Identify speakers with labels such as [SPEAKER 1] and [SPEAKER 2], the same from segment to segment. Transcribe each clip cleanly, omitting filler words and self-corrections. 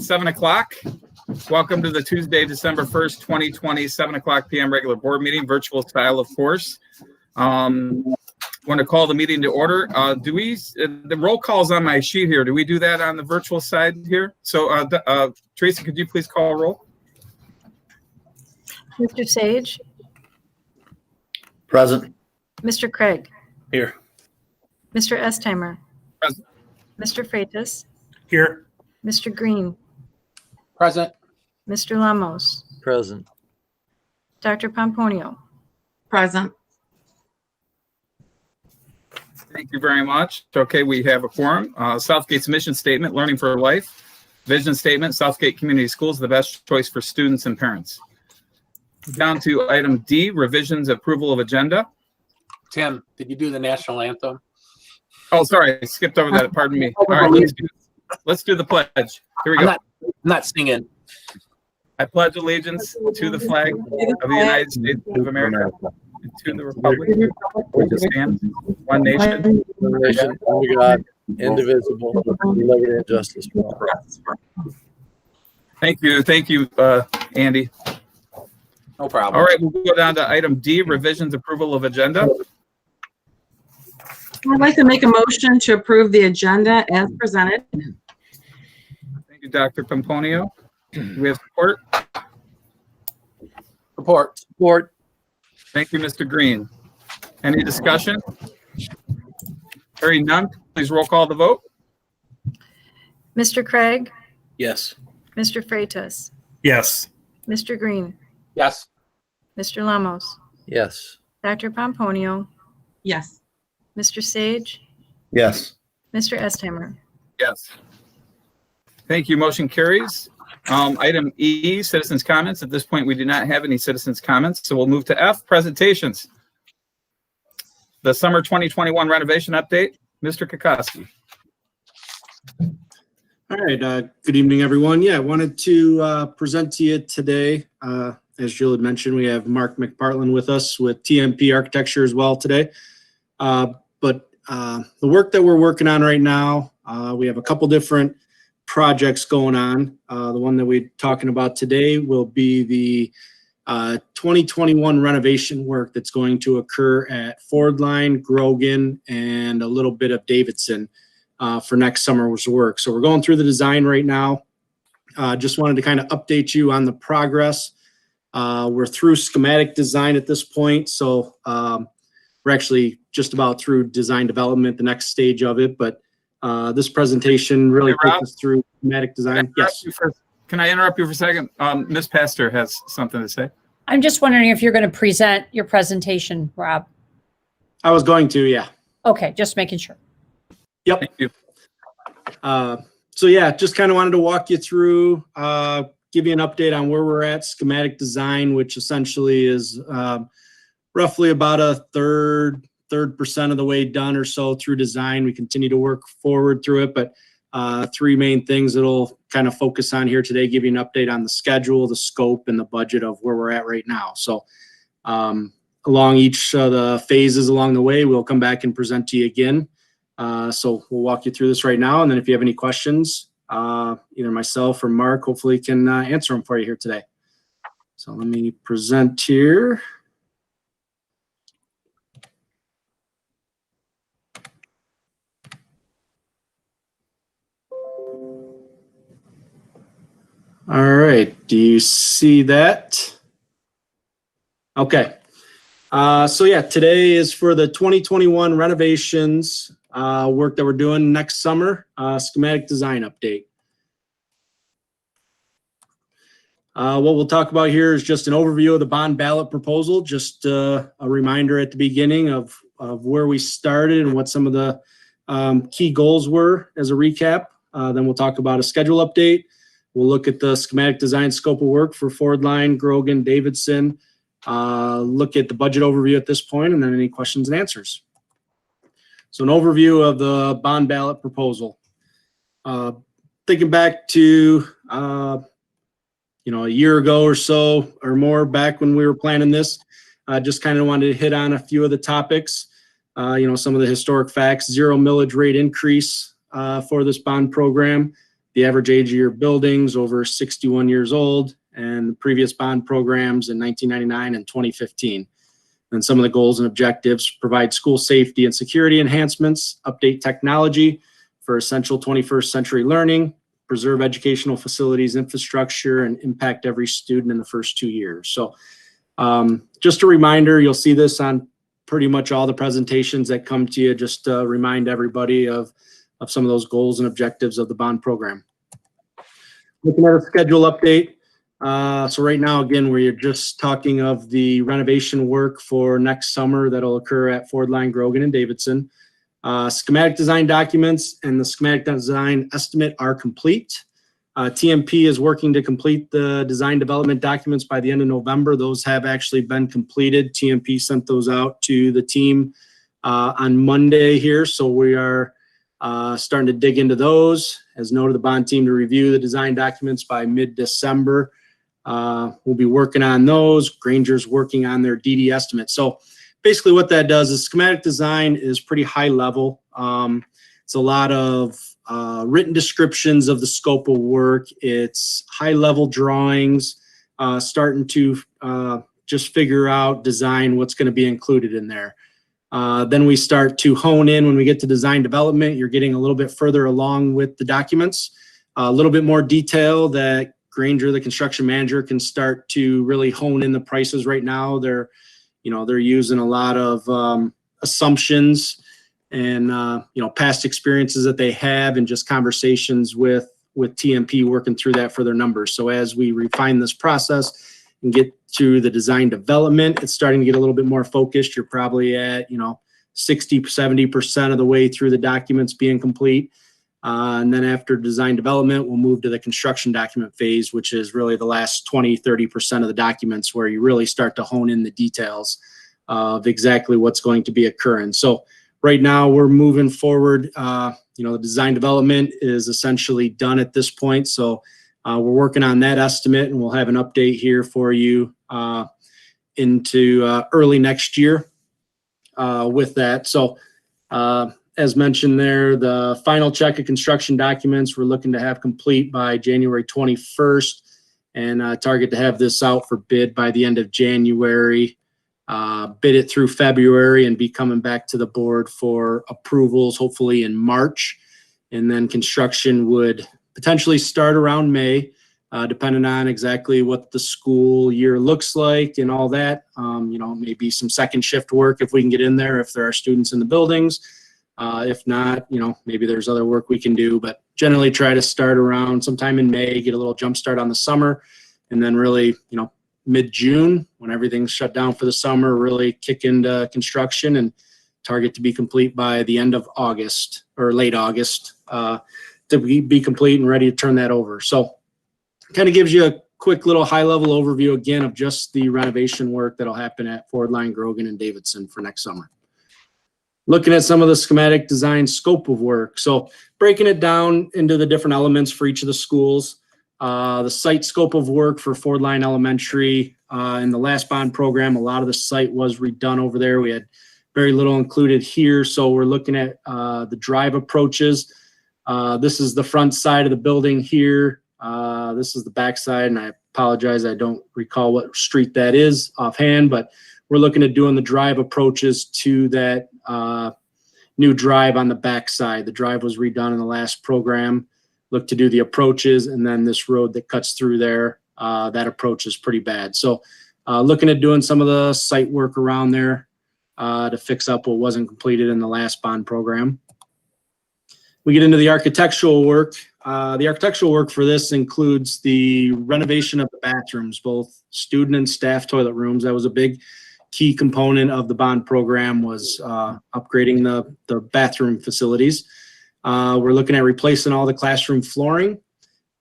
[SPEAKER 1] 7 o'clock. Welcome to the Tuesday, December 1st, 2020, 7 o'clock p.m. regular board meeting, virtual style, of course. Want to call the meeting to order. The roll call's on my sheet here. Do we do that on the virtual side here? So, Tracy, could you please call a roll?
[SPEAKER 2] Mr. Sage?
[SPEAKER 3] Present.
[SPEAKER 2] Mr. Craig?
[SPEAKER 3] Here.
[SPEAKER 2] Mr. Estheimer?
[SPEAKER 1] Present.
[SPEAKER 2] Mr. Freitas?
[SPEAKER 3] Here.
[SPEAKER 2] Mr. Green?
[SPEAKER 3] Present.
[SPEAKER 2] Mr. Lamos?
[SPEAKER 3] Present.
[SPEAKER 2] Dr. Pomponio?
[SPEAKER 4] Present.
[SPEAKER 1] Thank you very much. Okay, we have a quorum. Southgate's mission statement, learning for life. Vision statement, Southgate Community Schools, the best choice for students and parents. Down to item D, revisions, approval of agenda.
[SPEAKER 5] Tim, did you do the national anthem?
[SPEAKER 1] Oh, sorry, I skipped over that. Pardon me. All right, let's do the pledge. Here we go.
[SPEAKER 5] I'm not singing.
[SPEAKER 1] I pledge allegiance to the flag of the United States of America and to the republic which stands one nation.
[SPEAKER 3] Nation under God, indivisible, with liberty and justice for all.
[SPEAKER 1] Thank you, Andy.
[SPEAKER 5] No problem.
[SPEAKER 1] All right, we'll go down to item D, revisions, approval of agenda.
[SPEAKER 4] I'd like to make a motion to approve the agenda as presented.
[SPEAKER 1] Thank you, Dr. Pomponio. Do we have support?
[SPEAKER 5] Support.
[SPEAKER 1] Thank you, Mr. Green. Any discussion? Hearing none, please roll call the vote.
[SPEAKER 2] Mr. Craig?
[SPEAKER 3] Yes.
[SPEAKER 2] Mr. Freitas?
[SPEAKER 3] Yes.
[SPEAKER 2] Mr. Green?
[SPEAKER 5] Yes.
[SPEAKER 2] Mr. Lamos?
[SPEAKER 3] Yes.
[SPEAKER 2] Dr. Pomponio?
[SPEAKER 4] Yes.
[SPEAKER 2] Mr. Sage?
[SPEAKER 3] Yes.
[SPEAKER 2] Mr. Estheimer?
[SPEAKER 1] Yes. Thank you. Motion carries. Item E, citizens' comments. At this point, we do not have any citizens' comments, so we'll move to F, presentations. The summer 2021 renovation update, Mr. Kokoski.
[SPEAKER 6] All right. Good evening, everyone. Yeah, I wanted to present to you today. As Jill had mentioned, we have Mark McPartland with us with TMP Architecture as well today. But the work that we're working on right now, we have a couple different projects going on. The one that we're talking about today will be the 2021 renovation work that's going to occur at Ford Line, Grogan, and a little bit of Davidson for next summer's work. So we're going through the design right now. Just wanted to kind of update you on the progress. We're through schematic design at this point. So we're actually just about through design development, the next stage of it. But this presentation really takes us through schematic design. Yes.
[SPEAKER 1] Can I interrupt you for a second? Ms. Pastor has something to say.
[SPEAKER 7] I'm just wondering if you're going to present your presentation, Rob.
[SPEAKER 6] I was going to, yeah.
[SPEAKER 7] Okay, just making sure.
[SPEAKER 6] Yep.
[SPEAKER 1] Thank you.
[SPEAKER 6] So yeah, just kind of wanted to walk you through, give you an update on where we're at schematic design, which essentially is roughly about a third percent of the way done or so through design. We continue to work forward through it, but three main things that'll kind of focus on here today, give you an update on the schedule, the scope, and the budget of where we're at right now. So along each of the phases along the way, we'll come back and present to you again. So we'll walk you through this right now. And then if you have any questions, either myself or Mark hopefully can answer them for you here today. So let me present here. All right, do you see that? Okay. So yeah, today is for the 2021 renovations work that we're doing next summer, schematic design update. What we'll talk about here is just an overview of the bond ballot proposal, just a reminder at the beginning of where we started and what some of the key goals were as a recap. Then we'll talk about a schedule update. We'll look at the schematic design scope of work for Ford Line, Grogan, Davidson, look at the budget overview at this point, and then any questions and answers. So an overview of the bond ballot proposal. Thinking back to, a year ago or so or more back when we were planning this, just kind of wanted to hit on a few of the topics. Some of the historic facts, 0 millage rate increase for this bond program. The average age of your buildings over 61 years old, and the previous bond programs in 1999 and 2015. And some of the goals and objectives: provide school safety and security enhancements, update technology for essential 21st century learning, preserve educational facilities, infrastructure, and impact every student in the first 2 years. So just a reminder, you'll see this on pretty much all the presentations that come to you, just to remind everybody of some of those goals and objectives of the bond program. Looking at a schedule update. So right now, again, we're just talking of the renovation work for next summer that'll occur at Ford Line, Grogan, and Davidson. Schematic design documents and the schematic design estimate are complete. TMP is working to complete the design development documents by the end of November. Those have actually been completed. TMP sent those out to the team on Monday here. So we are starting to dig into those. As noted, the bond team to review the design documents by mid-December. We'll be working on those. Granger's working on their DD estimate. So basically what that does is schematic design is pretty high level. It's a lot of written descriptions of the scope of work. It's high level drawings, starting to just figure out, design what's going to be included in there. Then we start to hone in when we get to design development. You're getting a little bit further along with the documents, a little bit more detail that Granger, the construction manager, can start to really hone in the prices right now. They're using a lot of assumptions and past experiences that they have, and just conversations with TMP working through that for their numbers. So as we refine this process and get to the design development, it's starting to get a little bit more focused. You're probably at 60-70% of the way through the documents being complete. And then after design development, we'll move to the construction document phase, which is really the last 20-30% of the documents, where you really start to hone in the details of exactly what's going to be occurring. So right now we're moving forward. The design development is essentially done at this point. So we're working on that estimate, and we'll have an update here for you into early next year with that. So as mentioned there, the final check of construction documents we're looking to have complete by January 21st, and target to have this out for bid by the end of January. Bid it through February and be coming back to the board for approvals, hopefully in March. And then construction would potentially start around May, depending on exactly what the school year looks like and all that. Maybe some second shift work if we can get in there, if there are students in the buildings. If not, maybe there's other work we can do, but generally try to start around sometime in May, get a little jump start on the summer, and then really, mid-June, when everything's shut down for the summer, really kick into construction and target to be complete by the end of August or late August, to be complete and ready to turn that over. So kind of gives you a quick little high-level overview again of just the renovation work that'll happen at Ford Line, Grogan, and Davidson for next summer. Looking at some of the schematic design scope of work. So breaking it down into the different elements for each of the schools. The site scope of work for Ford Line Elementary, in the last bond program, a lot of the site was redone over there. We had very little included here. So we're looking at the drive approaches. This is the front side of the building here. This is the back side, and I apologize, I don't recall what street that is offhand, but we're looking at doing the drive approaches to that new drive on the back side. The drive was redone in the last program. Look to do the approaches, and then this road that cuts through there, that approach is pretty bad. So looking at doing some of the site work around there to fix up what wasn't completed in the last bond program. We get into the architectural work. The architectural work for this includes the renovation of the bathrooms, both student and staff toilet rooms. That was a big key component of the bond program, was upgrading the bathroom facilities. We're looking at replacing all the classroom flooring,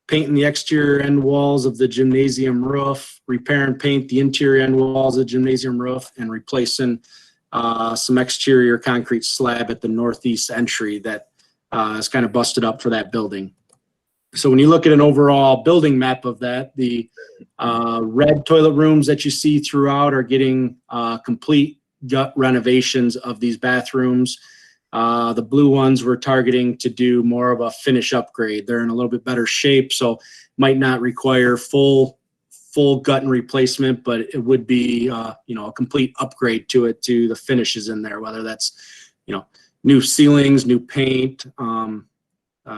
[SPEAKER 6] painting the exterior end walls of the gymnasium roof, repair and paint the interior end walls of the gymnasium roof, and replacing some exterior concrete slab at the northeast entry that is kind of busted up for that building. So when you look at an overall building map of that, the red toilet rooms that you see throughout are getting complete gut renovations of these bathrooms. The blue ones we're targeting to do more of a finish upgrade. They're in a little bit better shape, so might not require full gut and replacement, but it would be a complete upgrade to it, to the finishes in there, whether that's new ceilings, new paint,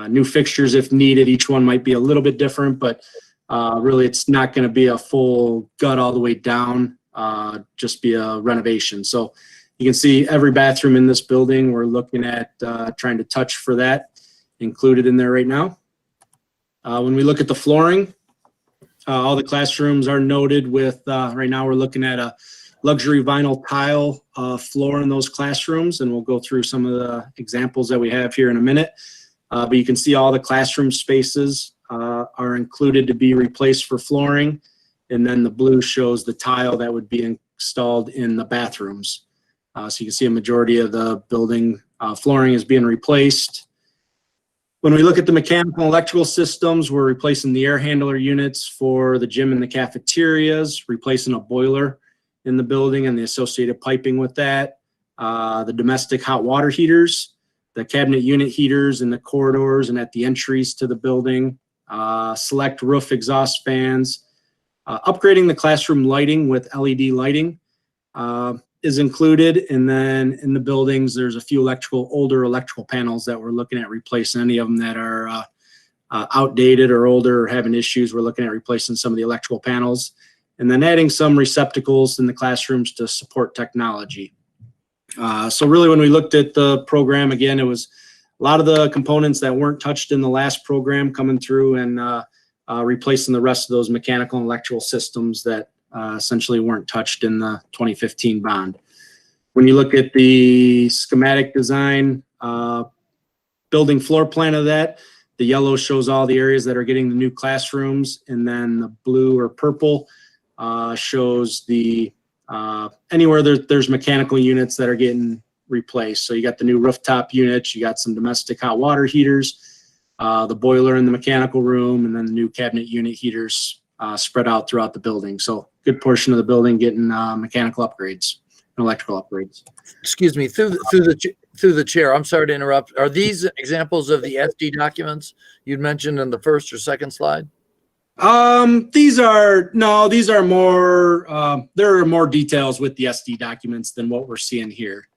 [SPEAKER 6] new fixtures if needed. Each one might be a little bit different, but really it's not going to be a full gut all the way down, just be a renovation. So you can see every bathroom in this building, we're looking at trying to touch for that included in there right now. When we look at the flooring, all the classrooms are noted with, right now we're looking at a luxury vinyl tile floor in those classrooms, and we'll go through some of the examples that we have here in a minute. But you can see all the classroom spaces are included to be replaced for flooring, and then the blue shows the tile that would be installed in the bathrooms. So you can see a majority of the building flooring is being replaced. When we look at the mechanical and electrical systems, we're replacing the air handler units for the gym and the cafeterias, replacing a boiler in the building and the associated piping with that, the domestic hot water heaters, the cabinet unit heaters in the corridors and at the entries to the building, select roof exhaust fans, upgrading the classroom lighting with LED lighting is included. And then in the buildings, there's a few older electrical panels that we're looking at replacing. Any of them that are outdated or older or having issues, we're looking at replacing some of the electrical panels. And then adding some receptacles in the classrooms to support technology. So really when we looked at the program, again, it was a lot of the components that weren't touched in the last program coming through and replacing the rest of those mechanical and electrical systems that essentially weren't touched in the 2015 bond. When you look at the schematic design, building floor plan of that, the yellow shows all the areas that are getting the new classrooms, and then the blue or purple shows the anywhere there's mechanical units that are getting replaced. So you got the new rooftop units, you got some domestic hot water heaters, the boiler in the mechanical room, and then the new cabinet unit heaters spread out throughout the building. So good portion of the building getting mechanical upgrades and electrical upgrades.
[SPEAKER 3] Excuse me, through the chair, I'm sorry to interrupt. Are these examples of the SD documents you'd mentioned in the first or second slide?
[SPEAKER 6] These are more, there are more details with the SD documents than what we're seeing here.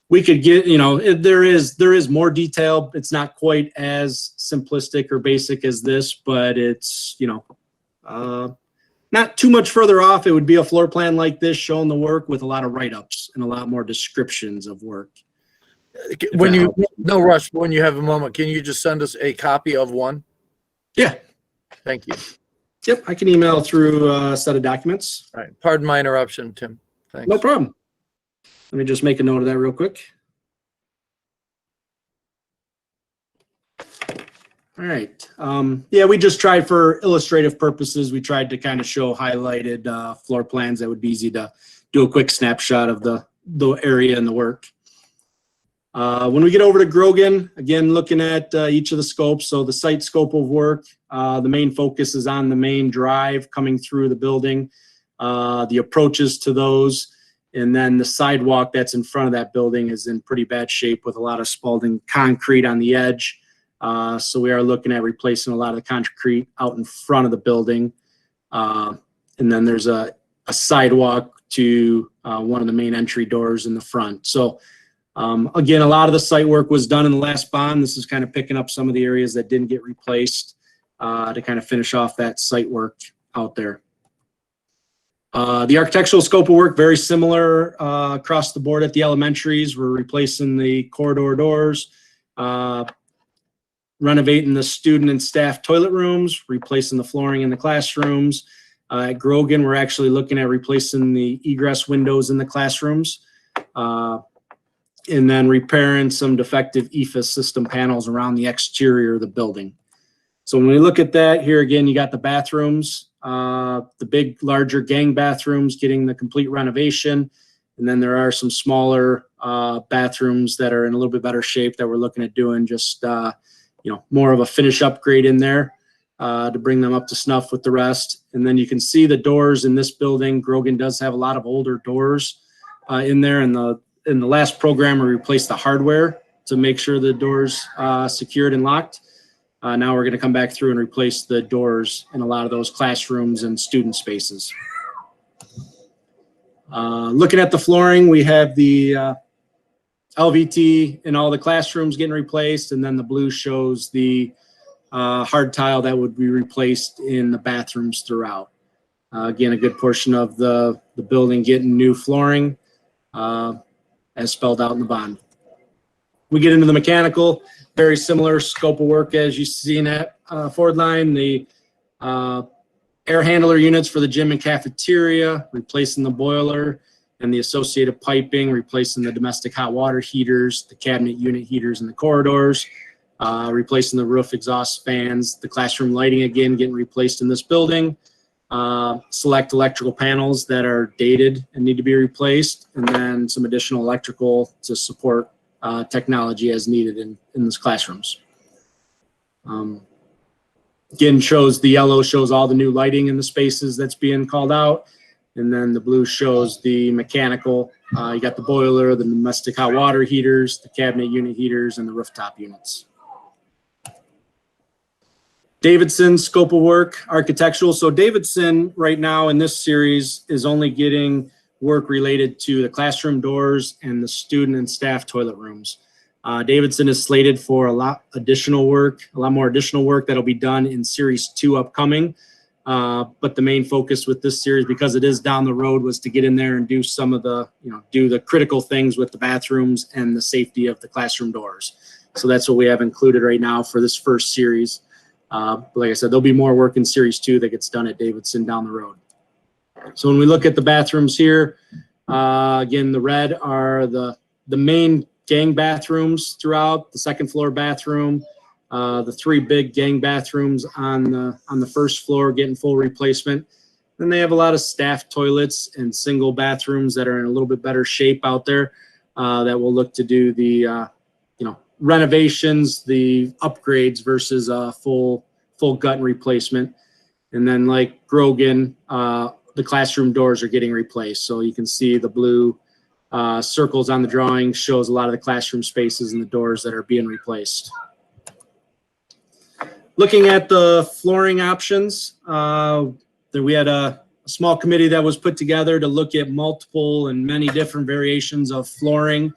[SPEAKER 6] We could get, there is more detail. It's not quite as simplistic or basic as this, but it's, not too much further off. It would be a floor plan like this showing the work with a lot of write-ups and a lot more descriptions of work.
[SPEAKER 3] No rush, when you have a moment, can you just send us a copy of one?
[SPEAKER 6] Yeah.
[SPEAKER 3] Thank you.
[SPEAKER 6] Yep. I can email through a set of documents.
[SPEAKER 3] All right. Pardon my interruption, Tim. Thanks.
[SPEAKER 6] No problem. Let me just make a note of that real quick. All right. Yeah, we just tried for illustrative purposes. We tried to kind of show highlighted floor plans that would be easy to do a quick snapshot of the area and the work. When we get over to Grogan, again, looking at each of the scopes. So the site scope of work, the main focus is on the main drive coming through the building, the approaches to those, and then the sidewalk that's in front of that building is in pretty bad shape with a lot of Spalding concrete on the edge. So we are looking at replacing a lot of the concrete out in front of the building. And then there's a sidewalk to one of the main entry doors in the front. So again, a lot of the site work was done in the last bond. This is kind of picking up some of the areas that didn't get replaced to kind of finish off that site work out there. The architectural scope of work, very similar across the board at the elementaries. We're replacing the corridor doors, renovating the student and staff toilet rooms, replacing the flooring in the classrooms. At Grogan, we're actually looking at replacing the egress windows in the classrooms, and then repairing some defective EFIS system panels around the exterior of the building. So when we look at that, here again, you got the bathrooms, the big, larger gang bathrooms getting the complete renovation. And then there are some smaller bathrooms that are in a little bit better shape that we're looking at doing just, more of a finish upgrade in there to bring them up to snuff with the rest. And then you can see the doors in this building. Grogan does have a lot of older doors in there, and in the last program, we replaced the hardware to make sure the doors secured and locked. Now we're going to come back through and replace the doors in a lot of those classrooms and student spaces. Looking at the flooring, we have the LVT in all the classrooms getting replaced, and then the blue shows the hard tile that would be replaced in the bathrooms throughout. Again, a good portion of the building getting new flooring, as spelled out in the bond. We get into the mechanical, very similar scope of work as you see in that Ford line. The air handler units for the gym and cafeteria, replacing the boiler and the associated piping, replacing the domestic hot water heaters, the cabinet unit heaters in the corridors, replacing the roof exhaust fans, the classroom lighting again getting replaced in this building. Select electrical panels that are dated and need to be replaced, and then some additional electrical to support technology as needed in these classrooms. Again, shows the yellow shows all the new lighting in the spaces that's being called out, and then the blue shows the mechanical. You got the boiler, the domestic hot water heaters, the cabinet unit heaters, and the rooftop units. Davidson scope of work, architectural. So Davidson right now in this series is only getting work related to the classroom doors and the student and staff toilet rooms. Davidson is slated for a lot more additional work that'll be done in series 2 upcoming. But the main focus with this series, because it is down the road, was to get in there and do some of the, do the critical things with the bathrooms and the safety of the classroom doors. So that's what we have included right now for this first series. But like I said, there'll be more work in series 2 that gets done at Davidson down the road. So when we look at the bathrooms here, again, the red are the main gang bathrooms throughout, the second floor bathroom, the 3 big gang bathrooms on the first floor getting full replacement. Then they have a lot of staff toilets and single bathrooms that are in a little bit better shape out there that will look to do the renovations, the upgrades versus a full gut replacement. And then like Grogan, the classroom doors are getting replaced. So you can see the blue circles on the drawing shows a lot of the classroom spaces and the doors that are being replaced. Looking at the flooring options, we had a small committee that was put together to look at multiple and many different variations of flooring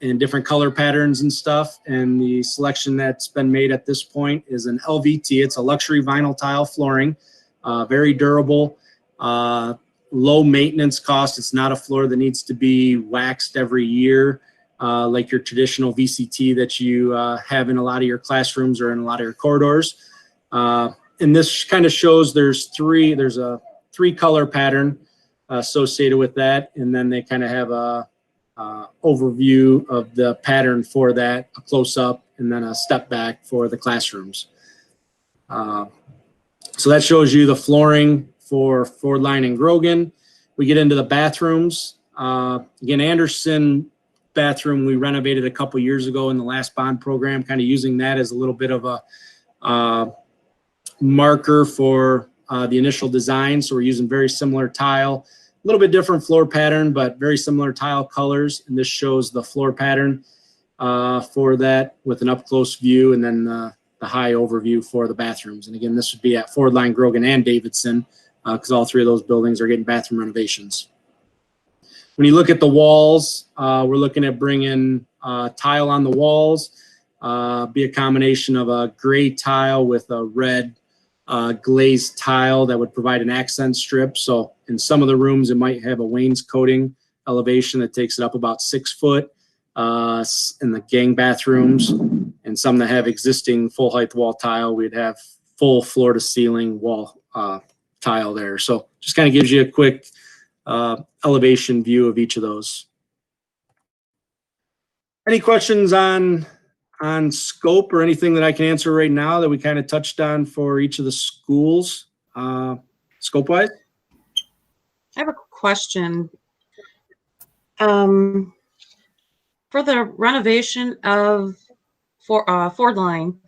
[SPEAKER 6] and different color patterns and stuff. And the selection that's been made at this point is an LVT. It's a luxury vinyl tile flooring, very durable, low maintenance cost. It's not a floor that needs to be waxed every year like your traditional VCT that you have in a lot of your classrooms or in a lot of your corridors. And this kind of shows there's a 3-color pattern associated with that. And then they kind of have a overview of the pattern for that, a close-up, and then a step back for the classrooms. So that shows you the flooring for Ford Line and Grogan. We get into the bathrooms. Again, Anderson bathroom we renovated a couple years ago in the last bond program, kind of using that as a little bit of a marker for the initial design. So we're using very similar tile. A little bit different floor pattern, but very similar tile colors. And this shows the floor pattern for that with an up-close view, and then the high overview for the bathrooms. And again, this would be at Ford Line, Grogan, and Davidson because all 3 of those buildings are getting bathroom renovations. When you look at the walls, we're looking at bringing tile on the walls, be a combination of a gray tile with a red glazed tile that would provide an accent strip. So in some of the rooms, it might have a wainscoting elevation that takes it up about 6 foot in the gang bathrooms, and some that have existing full height wall tile, we'd have full floor to ceiling wall tile there. So just kind of gives you a quick elevation view of each of those. Any questions on scope or anything that I can answer right now that we kind of touched on for each of the schools, scope-wise?
[SPEAKER 4] I have a question. For the renovation of Ford Line,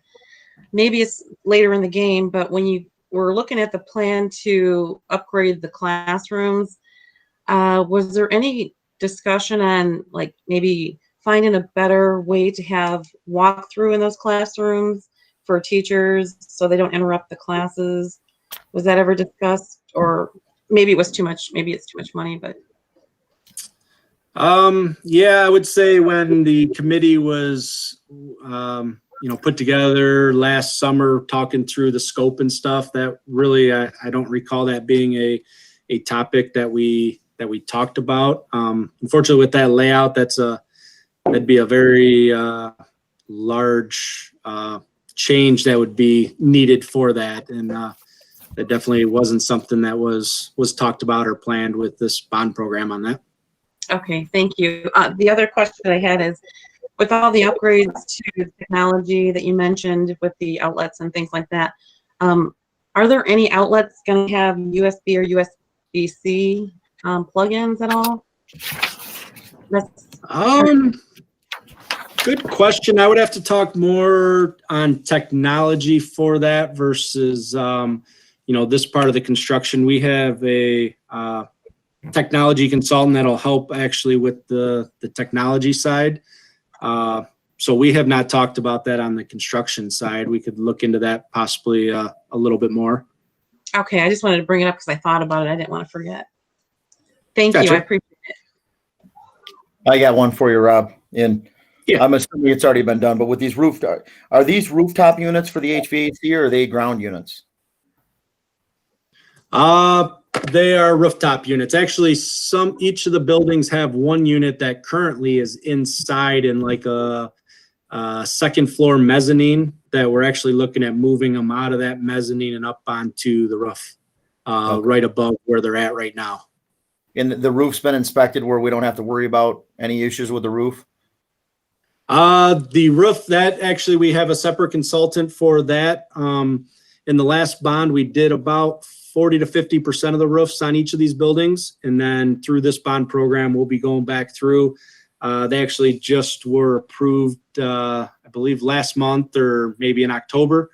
[SPEAKER 4] maybe it's later in the game, but when you were looking at the plan to upgrade the classrooms, was there any discussion on like maybe finding a better way to have walkthrough in those classrooms for teachers so they don't interrupt the classes? Was that ever discussed? Or maybe it was too much, maybe it's too much money, but
[SPEAKER 6] Yeah, I would say when the committee was, put together last summer, talking through the scope and stuff, that really, I don't recall that being a topic that we talked about. Unfortunately, with that layout, that'd be a very large change that would be needed for that, and that definitely wasn't something that was talked about or planned with this bond program on that.
[SPEAKER 4] okay, thank you. The other question I had is, with all the upgrades to technology that you mentioned with the outlets and things like that, are there any outlets going to have USB or USB-C plugins at all?
[SPEAKER 6] Good question. I would have to talk more on technology for that versus, this part of the construction. We have a technology consultant that'll help actually with the technology side. So we have not talked about that on the construction side. We could look into that possibly a little bit more.
[SPEAKER 4] Okay, I just wanted to bring it up because I thought about it. I didn't want to forget. Thank you.
[SPEAKER 6] Gotcha.
[SPEAKER 4] I appreciate it.
[SPEAKER 8] I got one for you, Rob. And
[SPEAKER 6] Yeah.
[SPEAKER 8] I'm assuming it's already been done, but with these are these rooftop units for the HVAC or are they ground units?
[SPEAKER 6] They are rooftop units. Actually, each of the buildings have one unit that currently is inside in like a second floor mezzanine that we're actually looking at moving them out of that mezzanine and up onto the roof, right above where they're at right now.
[SPEAKER 8] And the roof's been inspected where we don't have to worry about any issues with the roof?
[SPEAKER 6] The roof, that actually we have a separate consultant for that. In the last bond, we did about 40 to 50% of the roofs on each of these buildings. And then through this bond program, we'll be going back through. They actually just were approved, I believe last month or maybe in October,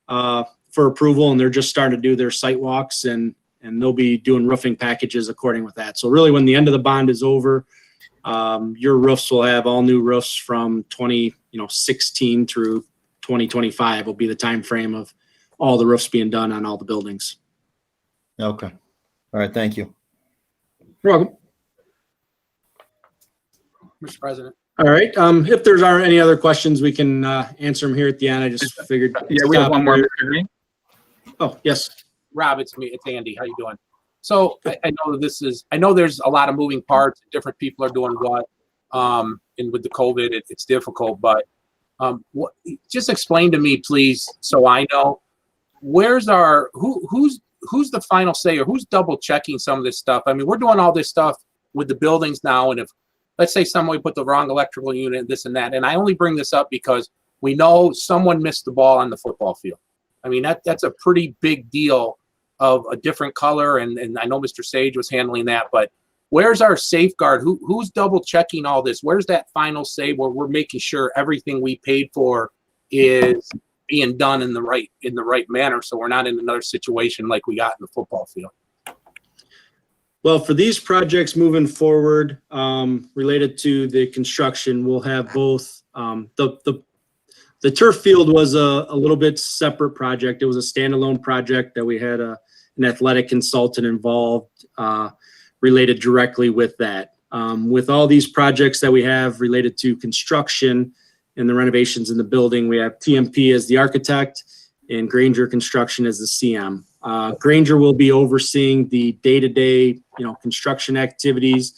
[SPEAKER 6] for approval. And they're just starting to do their site walks and they'll be doing roofing packages according with that. So really when the end of the bond is over, your roofs will have all new roofs from 2016 through 2025 will be the time frame of all the roofs being done on all the buildings.
[SPEAKER 8] Okay. All right. Thank you.
[SPEAKER 6] You're welcome.
[SPEAKER 5] Mr. President.
[SPEAKER 6] All right. If there's any other questions, we can answer them here at the end. I just figured.
[SPEAKER 1] Yeah, we have one more, Mr. Green.
[SPEAKER 6] Oh, yes.
[SPEAKER 5] Rob, it's me. It's Andy. How you doing? So I know there's a lot of moving parts. Different people are doing what. And with the COVID, it's difficult. But just explain to me, please, so I know who's the final say or who's double checking some of this stuff. I mean, we're doing all this stuff with the buildings now, and if let's say somebody put the wrong electrical unit, this and that, and I only bring this up because we know someone missed the ball on the football field. I mean, that's a pretty big deal of a different color, and I know Mr. Sage was handling that, but where's our safeguard? Who's double checking all this? Where's that final say where we're making sure everything we paid for is being done in the right manner, so we're not in another situation like we got in the football field?
[SPEAKER 6] Well, for these projects moving forward, related to the construction, we'll have both. The turf field was a little bit separate project. It was a standalone project that we had an athletic consultant involved, related directly with that. With all these projects that we have related to construction and the renovations in the building, we have TMP as the architect and Granger Construction as the CM. Granger will be overseeing the day-to-day, construction activities.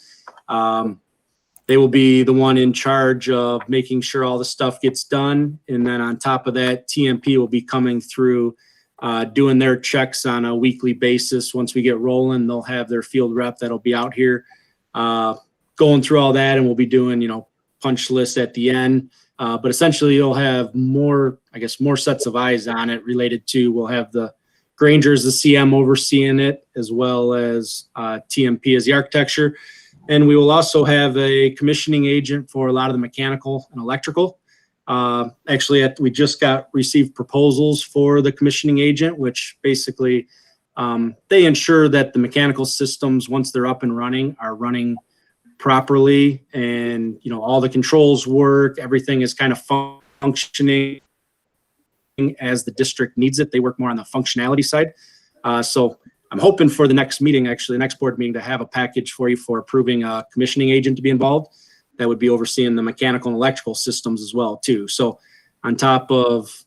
[SPEAKER 6] They will be the one in charge of making sure all the stuff gets done. And then on top of that, TMP will be coming through, doing their checks on a weekly basis. Once we get rolling, they'll have their field rep that'll be out here, going through all that, and we'll be doing, punch lists at the end. But essentially you'll have more sets of eyes on it related to, we'll have the Granger's the CM overseeing it, as well as TMP as the architecture. And we will also have a commissioning agent for a lot of the mechanical and electrical. We just received proposals for the commissioning agent, which basically they ensure that the mechanical systems, once they're up and running, are running properly, and all the controls work, everything is kind of functioning as the district needs it. They work more on the functionality side. So I'm hoping for the next meeting, actually the next board meeting, to have a package for you for approving a commissioning agent to be involved that would be overseeing the mechanical and electrical systems as well too. So on top of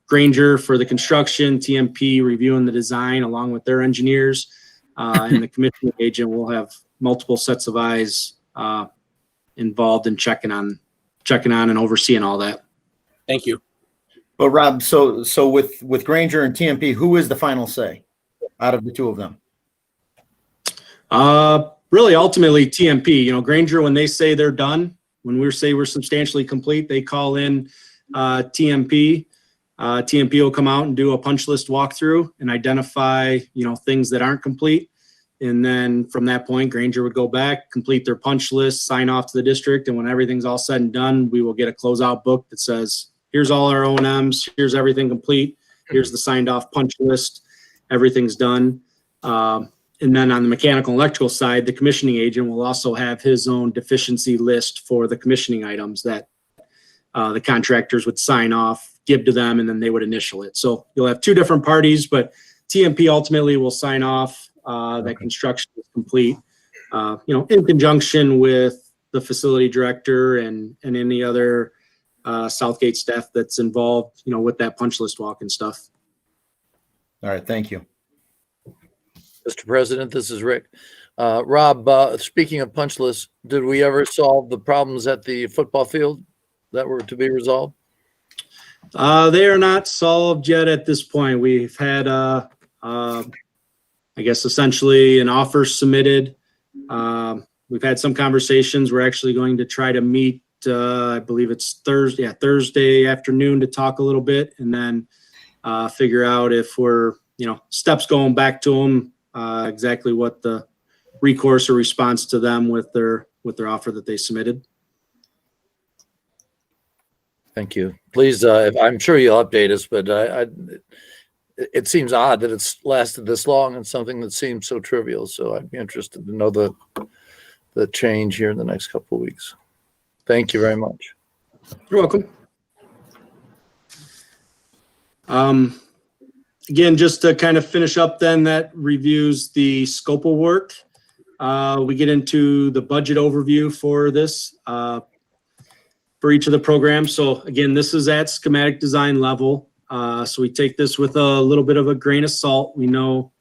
[SPEAKER 6] Granger for the construction, TMP reviewing the design along with their engineers, and the commissioning agent will have multiple sets of eyes involved in checking on and overseeing all that.
[SPEAKER 5] Thank you.
[SPEAKER 8] But Rob, so with Granger and TMP, who is the final say out of the two of them?
[SPEAKER 6] Really, ultimately TMP. Granger, when they say they're done, when we say we're substantially complete, they call in TMP. TMP will come out and do a punch list walkthrough and identify, things that aren't complete. And then from that point, Granger would go back, complete their punch list, sign off to the district. And when everything's all said and done, we will get a closeout book that says, here's all our O&Ms, here's everything complete, here's the signed off punch list, everything's done. And then on the mechanical and electrical side, the commissioning agent will also have his own deficiency list for the commissioning items that the contractors would sign off, give to them, and then they would initial it. So you'll have two different parties, but TMP ultimately will sign off that construction is complete, in conjunction with the facility director and any other Southgate staff that's involved, with that punch list walk and stuff.
[SPEAKER 8] All right, thank you.
[SPEAKER 3] Mr. President, this is Rick. Rob, speaking of punch lists, did we ever solve the problems at the football field that were to be resolved?
[SPEAKER 6] They are not solved yet at this point. We've had, I guess, essentially an offer submitted. We've had some conversations. We're actually going to try to meet, I believe it's Thursday afternoon to talk a little bit, and then figure out if we're, steps going back to them, exactly what the recourse or response to them with their offer that they submitted.
[SPEAKER 3] Thank you. Please, I'm sure you'll update us, but it seems odd that it's lasted this long and something that seems so trivial. So I'd be interested to know the change here in the next couple of weeks. Thank you very much.
[SPEAKER 6] You're welcome. Again, just to kind of finish up then, that reviews the scope of work. We get into the budget overview for this, for each of the programs. So again, this is at schematic design level. So we take this with a little bit of a grain of salt. We know,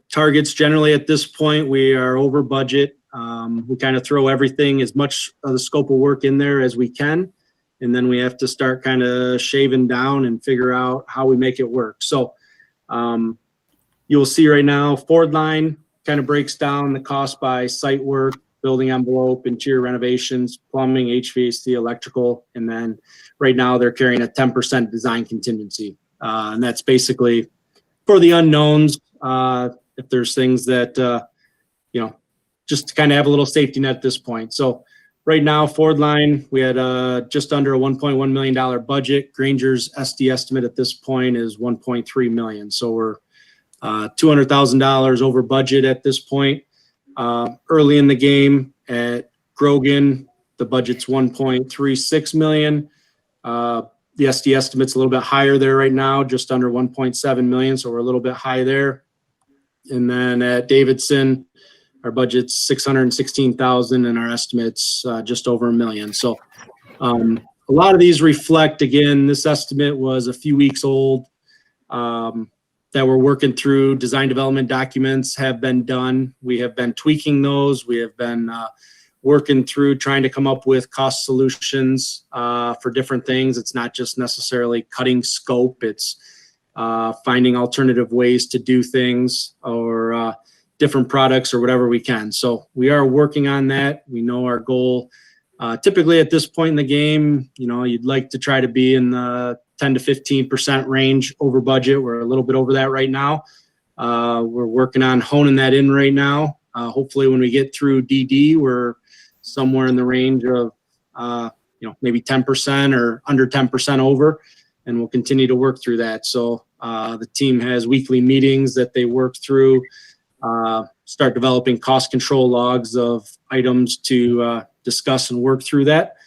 [SPEAKER 6] targets generally at this point, we are over budget. We kind of throw everything, as much of the scope of work in there as we can. And then we have to start kind of shaving down and figure out how we make it work. So you'll see right now, Ford line kind of breaks down the cost by site work, building envelope, interior renovations, plumbing, HVAC, electrical. And then right now they're carrying a 10% design contingency. And that's basically for the unknowns. If there's things that, just to kind of have a little safety net at this point. So right now, Ford line, we had just under a $1.1 million budget. Granger's SD estimate at this point is $1.3 million. So we're $200,000 over budget at this point. Early in the game at Grogan, the budget's $1.36 million. The SD estimate's a little bit higher there right now, just under $1.7 million. So we're a little bit high there. And then at Davidson, our budget's $616,000 and our estimate's just over $1 million. So a lot of these reflect, again, this estimate was a few weeks old, that we're working through. Design development documents have been done. We have been tweaking those. We have been working through trying to come up with cost solutions for different things. It's not just necessarily cutting scope. It's finding alternative ways to do things, or different products, or whatever we can. So we are working on that. We know our goal, typically at this point in the game, you'd like to try to be in the 10 to 15% range over budget. We're a little bit over that right now. We're working on honing that in right now. Hopefully when we get through DD, we're somewhere in the range of, maybe 10% or under 10% over, and we'll continue to work through that. So the team has weekly meetings that they work through, start developing cost control logs of items to discuss and work through that.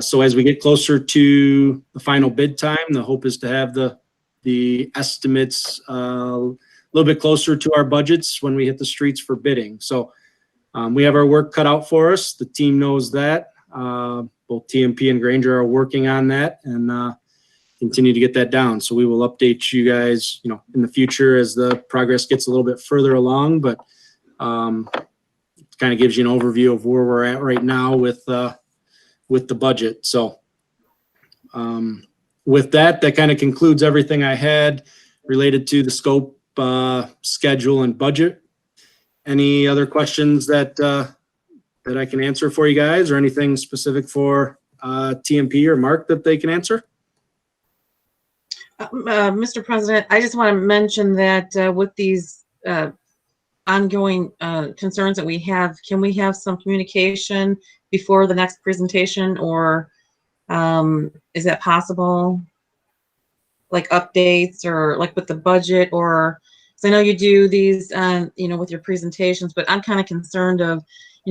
[SPEAKER 6] So as we get closer to the final bid time, the hope is to have the estimates a little bit closer to our budgets when we hit the streets for bidding. So we have our work cut out for us. The team knows that. Both TMP and Granger are working on that and continue to get that down. So we will update you guys, in the future as the progress gets a little bit further along, but kind of gives you an overview of where we're at right now with the budget. So with that kind of concludes everything I had related to the scope, schedule, and budget. Any other questions that I can answer for you guys, or anything specific for TMP or Mark that they can answer?
[SPEAKER 4] Mr. President, I just want to mention that with these ongoing concerns that we have, can we have some communication before the next presentation, or is that possible? Like updates, or like with the budget, or, because I know you do these, with your presentations, but I'm kind of concerned of,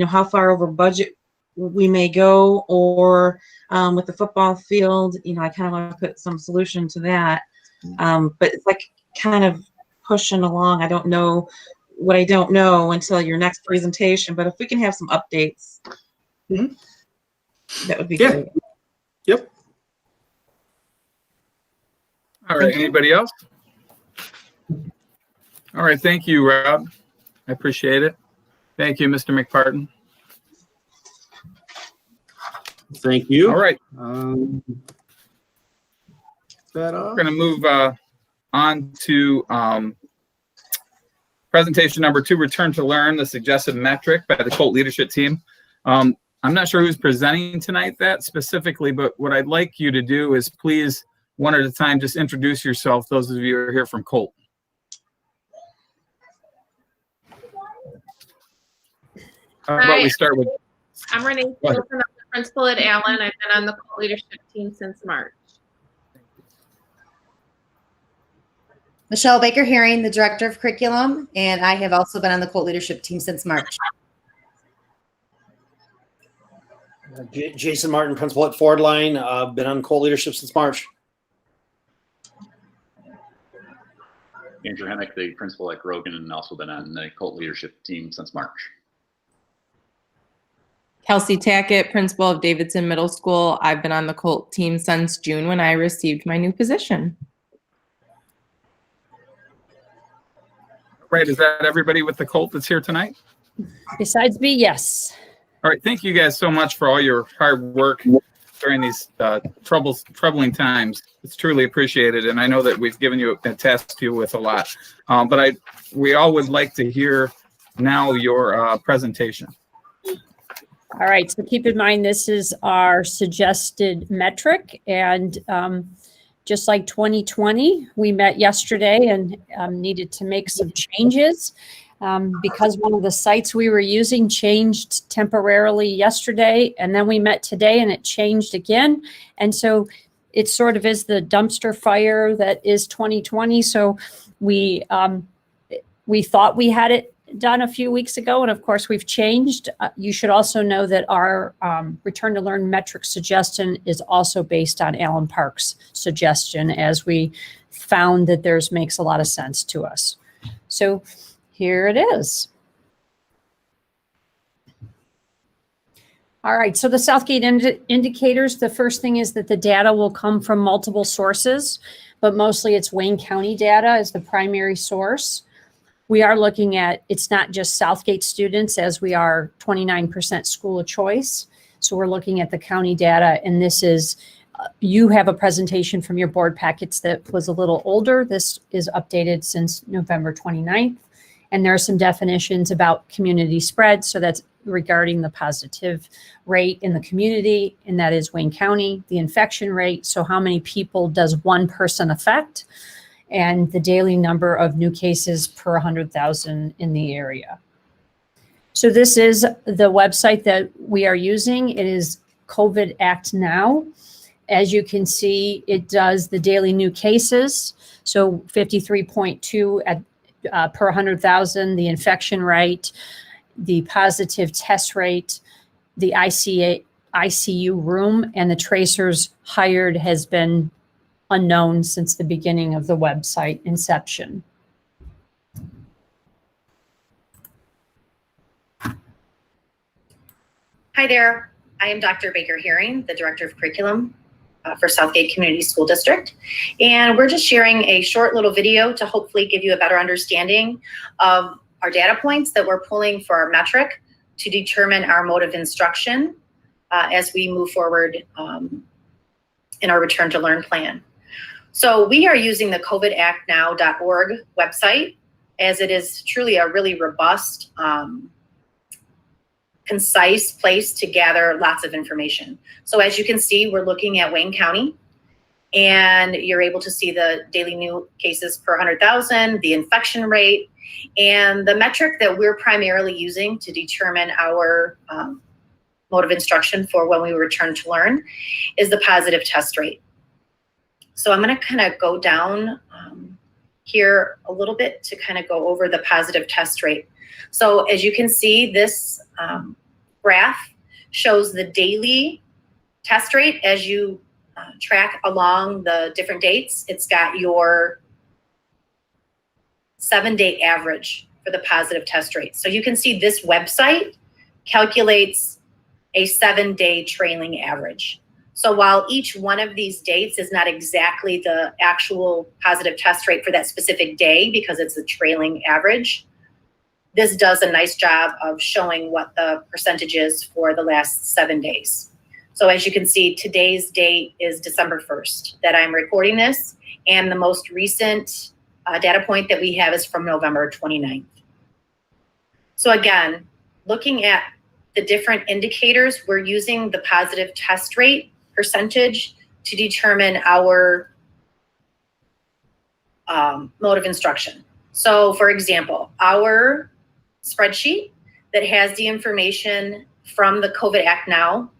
[SPEAKER 4] how far over budget we may go, or with the football field, I kind of want to put some solution to that. But it's like kind of pushing along. I don't know what I don't know until your next presentation, but if we can have some updates, that would be great.
[SPEAKER 6] Yep.
[SPEAKER 1] All right, anybody else? All right, thank you, Rob. I appreciate it. Thank you, Mr. McPartin.
[SPEAKER 6] Thank you.
[SPEAKER 1] All right,
[SPEAKER 6] We're
[SPEAKER 1] we're going to move on to presentation number 2, Return to Learn, the suggested metric by the Colt leadership team. I'm not sure who's presenting tonight that specifically, but what I'd like you to do is please, one at a time, just introduce yourself, those of you who are here from Colt. How about we start with...
[SPEAKER 9] I'm Renee Singleton. I'm the principal at Allen. I've been on the Colt leadership team since March.
[SPEAKER 10] Michelle Baker Herring, the director of curriculum, and I have also been on the Colt leadership team since March.
[SPEAKER 11] Jason Martin, principal at Ford Line. Been on Colt leadership since March.
[SPEAKER 12] Andrew Hennick, the principal at Grogan, and also been on the Colt leadership team since March.
[SPEAKER 13] Kelsey Tackett, principal of Davidson Middle School. I've been on the Colt team since June when I received my new position.
[SPEAKER 1] Right, is that everybody with the Colt that's here tonight?
[SPEAKER 7] Besides me, yes.
[SPEAKER 1] All right, thank you guys so much for all your hard work during these troubling times. It's truly appreciated, and I know that we've given you a task to you with a lot. But we all would like to hear now your presentation.
[SPEAKER 7] All right, so keep in mind this is our suggested metric, and just like 2020, we met yesterday and needed to make some changes because one of the sites we were using changed temporarily yesterday, and then we met today and it changed again. And so it sort of is the dumpster fire that is 2020. So we thought we had it done a few weeks ago, and of course we've changed. You should also know that our return to learn metric suggestion is also based on Alan Park's suggestion, as we found that theirs makes a lot of sense to us. So here it is. All right, so the Southgate indicators, the first thing is that the data will come from multiple sources, but mostly it's Wayne County data as the primary source. We are looking at, it's not just Southgate students, as we are 29% school of choice. So we're looking at the county data, and this is, you have a presentation from your board packets that was a little older. This is updated since November 29th. And there are some definitions about community spread. So that's regarding the positive rate in the community, and that is Wayne County, the infection rate. So how many people does one person affect? And the daily number of new cases per 100,000 in the area. So this is the website that we are using. It is COVID Act Now. As you can see, it does the daily new cases. So 53.2 per 100,000, the infection rate, the positive test rate, the ICU room, and the tracers hired has been unknown since the beginning of the website inception.
[SPEAKER 14] Hi there. I am Dr. Baker Herring, the Director of Curriculum for Southgate Community School District. And we're just sharing a short little video to hopefully give you a better understanding of our data points that we're pulling for our metric to determine our mode of instruction as we move forward in our return to learn plan. So we are using the covidactnow.org website, as it is truly a really robust, concise place to gather lots of information. So as you can see, we're looking at Wayne County, and you're able to see the daily new cases per 100,000, the infection rate, and the metric that we're primarily using to determine our mode of instruction for when we return to learn is the positive test rate. So I'm going to kind of go down here a little bit to kind of go over the positive test rate. So as you can see, this graph shows the daily test rate as you track along the different dates. It's got your 7-day average for the positive test rate. So you can see this website calculates a 7-day trailing average. So while each one of these dates is not exactly the actual positive test rate for that specific day because it's a trailing average, this does a nice job of showing what the percentage is for the last 7 days. So as you can see, today's date is December 1st that I'm recording this, and the most recent data point that we have is from November 29th. So again, looking at the different indicators, we're using the positive test rate percentage to determine our mode of instruction. So for example, our spreadsheet that has the information from the COVID Act Now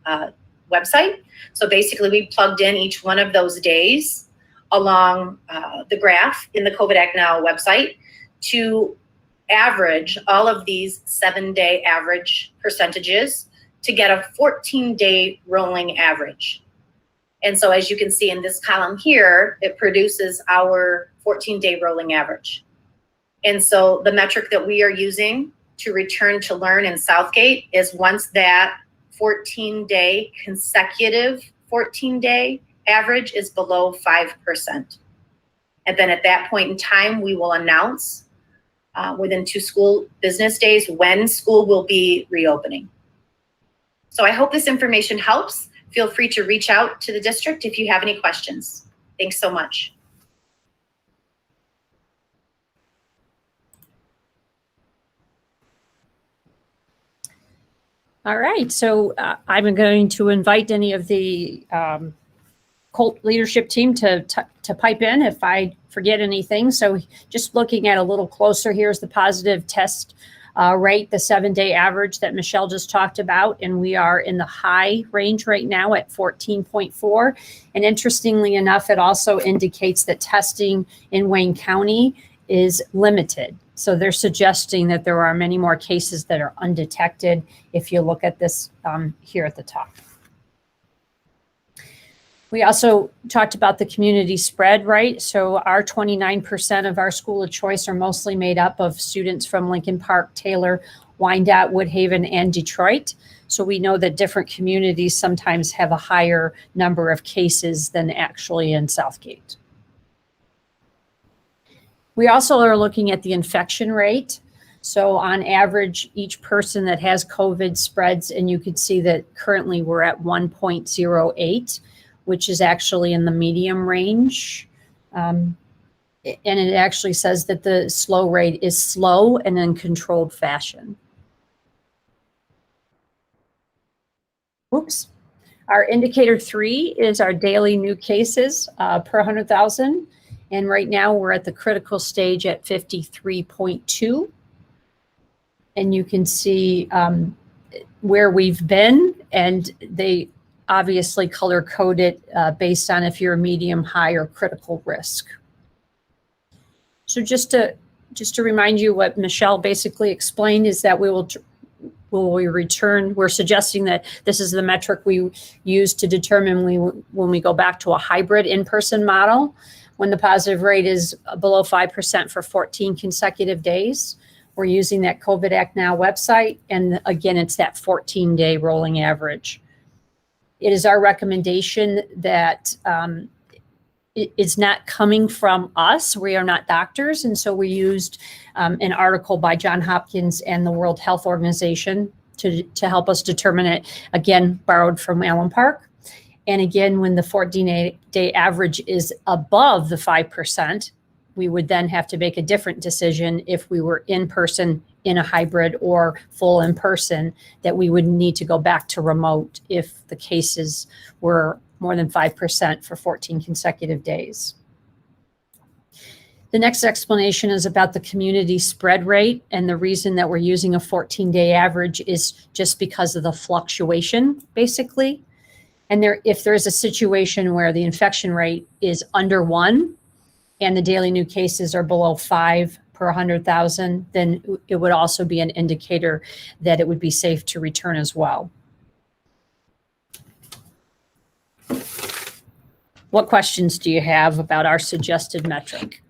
[SPEAKER 14] website. So basically we plugged in each one of those days along the graph in the COVID Act Now website to average all of these 7-day average percentages to get a 14-day rolling average. And so as you can see in this column here, it produces our 14-day rolling average. And so the metric that we are using to return to learn in Southgate is once that 14-day consecutive 14-day average is below 5%. And then at that point in time, we will announce within 2 school business days when school will be reopening. So I hope this information helps. Feel free to reach out to the district if you have any questions. Thanks so much.
[SPEAKER 7] All right, so I'm going to invite any of the COLT leadership team to pipe in if I forget anything. So just looking at a little closer, here's the positive test rate, the 7-day average that Michelle just talked about, and we are in the high range right now at 14.4. And interestingly enough, it also indicates that testing in Wayne County is limited. So they're suggesting that there are many more cases that are undetected if you look at this here at the top. We also talked about the community spread, right? So our 29% of our school of choice are mostly made up of students from Lincoln Park, Taylor, Wyandotte, Woodhaven, and Detroit. So we know that different communities sometimes have a higher number of cases than actually in Southgate. We also are looking at the infection rate. So on average, each person that has COVID spreads, and you can see that currently we're at 1.08, which is actually in the medium range. And it actually says that the slow rate is slow and in controlled fashion. Oops. Our indicator 3 is our daily new cases per 100,000. And right now we're at the critical stage at 53.2. And you can see where we've been, and they obviously color code it based on if you're medium, high, or critical risk. So just to just to remind you what Michelle basically explained is that we're suggesting that this is the metric we use to determine when we go back to a hybrid in-person model, when the positive rate is below 5% for 14 consecutive days. We're using that COVID Act Now website. And again, it's that 14-day rolling average. It is our recommendation that it's not coming from us. We are not doctors. And so we used an article by Johns Hopkins and the World Health Organization to help us determine it, again, borrowed from Allen Park. And again, when the 14-day average is above the 5%, we would then have to make a different decision if we were in person in a hybrid or full in person, that we would need to go back to remote if the cases were more than 5% for 14 consecutive days. The next explanation is about the community spread rate. And the reason that we're using a 14-day average is just because of the fluctuation, basically. And if there's a situation where the infection rate is under 1 and the daily new cases are below 5 per 100,000, then it would also be an indicator that it would be safe to return as well. What questions do you have about our suggested metric?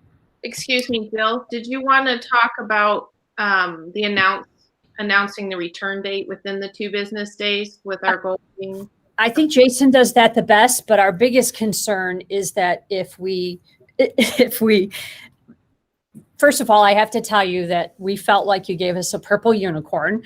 [SPEAKER 9] Excuse me, Jill, did you want to talk about announcing the return date within the 2 business days with our goal being?
[SPEAKER 7] I think Jason does that the best, but our biggest concern is that if we, first of all, I have to tell you that we felt like you gave us a purple unicorn,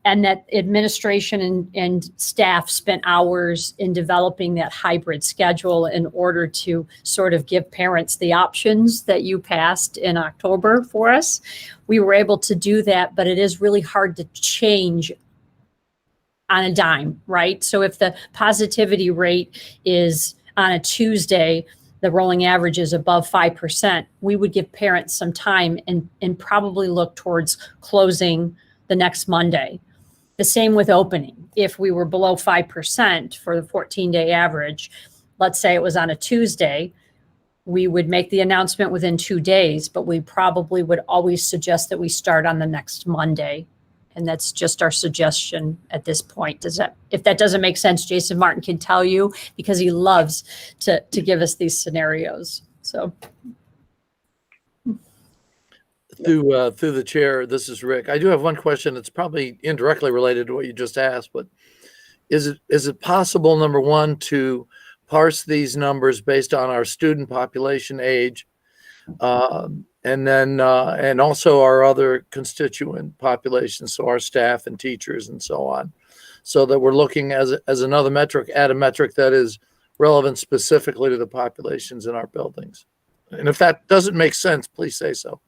[SPEAKER 7] and that administration and staff spent hours in developing that hybrid schedule in order to sort of give parents the options that you passed in October for us. We were able to do that, but it is really hard to change on a dime, right? So if the positivity rate is on a Tuesday, the rolling average is above 5%, we would give parents some time and probably look towards closing the next Monday. The same with opening. If we were below 5% for the 14-day average, let's say it was on a Tuesday, we would make the announcement within 2 days, but we probably would always suggest that we start on the next Monday. And that's just our suggestion at this point. If that doesn't make sense, Jason Martin can tell you, because he loves to give us these scenarios. So
[SPEAKER 3] through the chair, this is Rick. I do have one question that's probably indirectly related to what you just asked, but is it possible, number one, to parse these numbers based on our student population age, and then and also our other constituent populations, so our staff and teachers and so on, so that we're looking as another metric at a metric that is relevant specifically to the populations in our buildings? And if that doesn't make sense, please say so.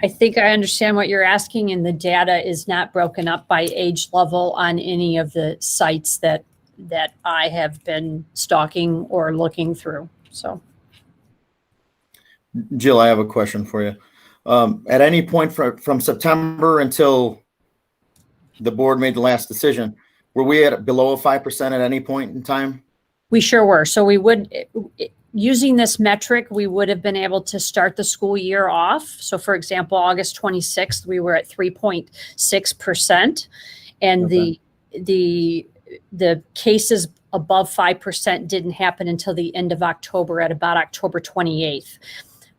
[SPEAKER 7] I think I understand what you're asking, and the data is not broken up by age level on any of the sites that I have been stalking or looking through. So,
[SPEAKER 8] Jill, I have a question for you. At any point from September until the board made the last decision, were we at below a 5% at any point in time?
[SPEAKER 7] We sure were. So we would, using this metric, we would have been able to start the school year off. So for example, August 26th, we were at 3.6%. And
[SPEAKER 8] Okay.
[SPEAKER 7] the cases above 5% didn't happen until the end of October, at about October 28th.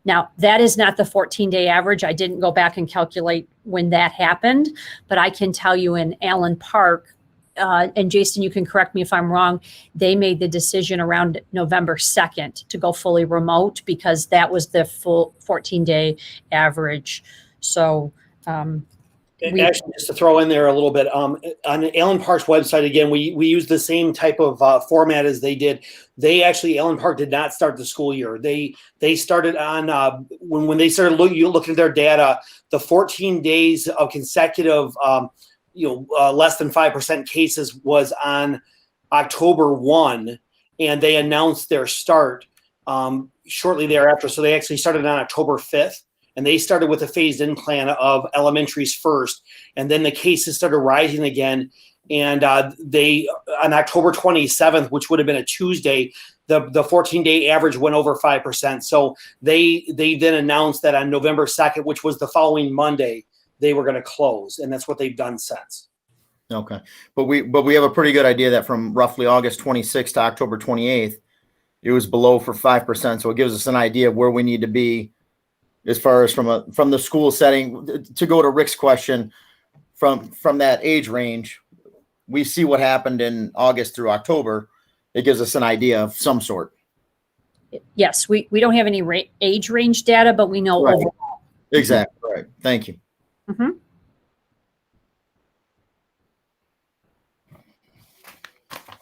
[SPEAKER 7] Now, that is not the 14-day average. I didn't go back and calculate when that happened, but I can tell you in Allen Park, and Jason, you can correct me if I'm wrong, they made the decision around November 2nd to go fully remote, because that was the full 14-day average. So
[SPEAKER 11] actually, just to throw in there a little bit, on Allen Park's website, again, we use the same type of format as they did. Allen Park did not start the school year. They started on when they started looking at their data, the 14 days of consecutive less than 5% cases was on October 1, and they announced their start shortly thereafter. So they actually started on October 5th, and they started with a phased-in plan of elementaries first, and then the cases started rising again. And they, on October 27th, which would have been a Tuesday, the 14-day average went over 5%. So they then announced that on November 2nd, which was the following Monday, they were going to close, and that's what they've done since.
[SPEAKER 8] Okay. But we have a pretty good idea that from roughly August 26th to October 28th, it was below for 5%. So it gives us an idea of where we need to be as far as from the school setting. To go to Rick's question, from that age range, we see what happened in August through October. It gives us an idea of some sort.
[SPEAKER 7] Yes, we don't have any age range data, but we know
[SPEAKER 8] Right.
[SPEAKER 7] overall.
[SPEAKER 8] Exactly. Right. Thank you.
[SPEAKER 7] Mhm.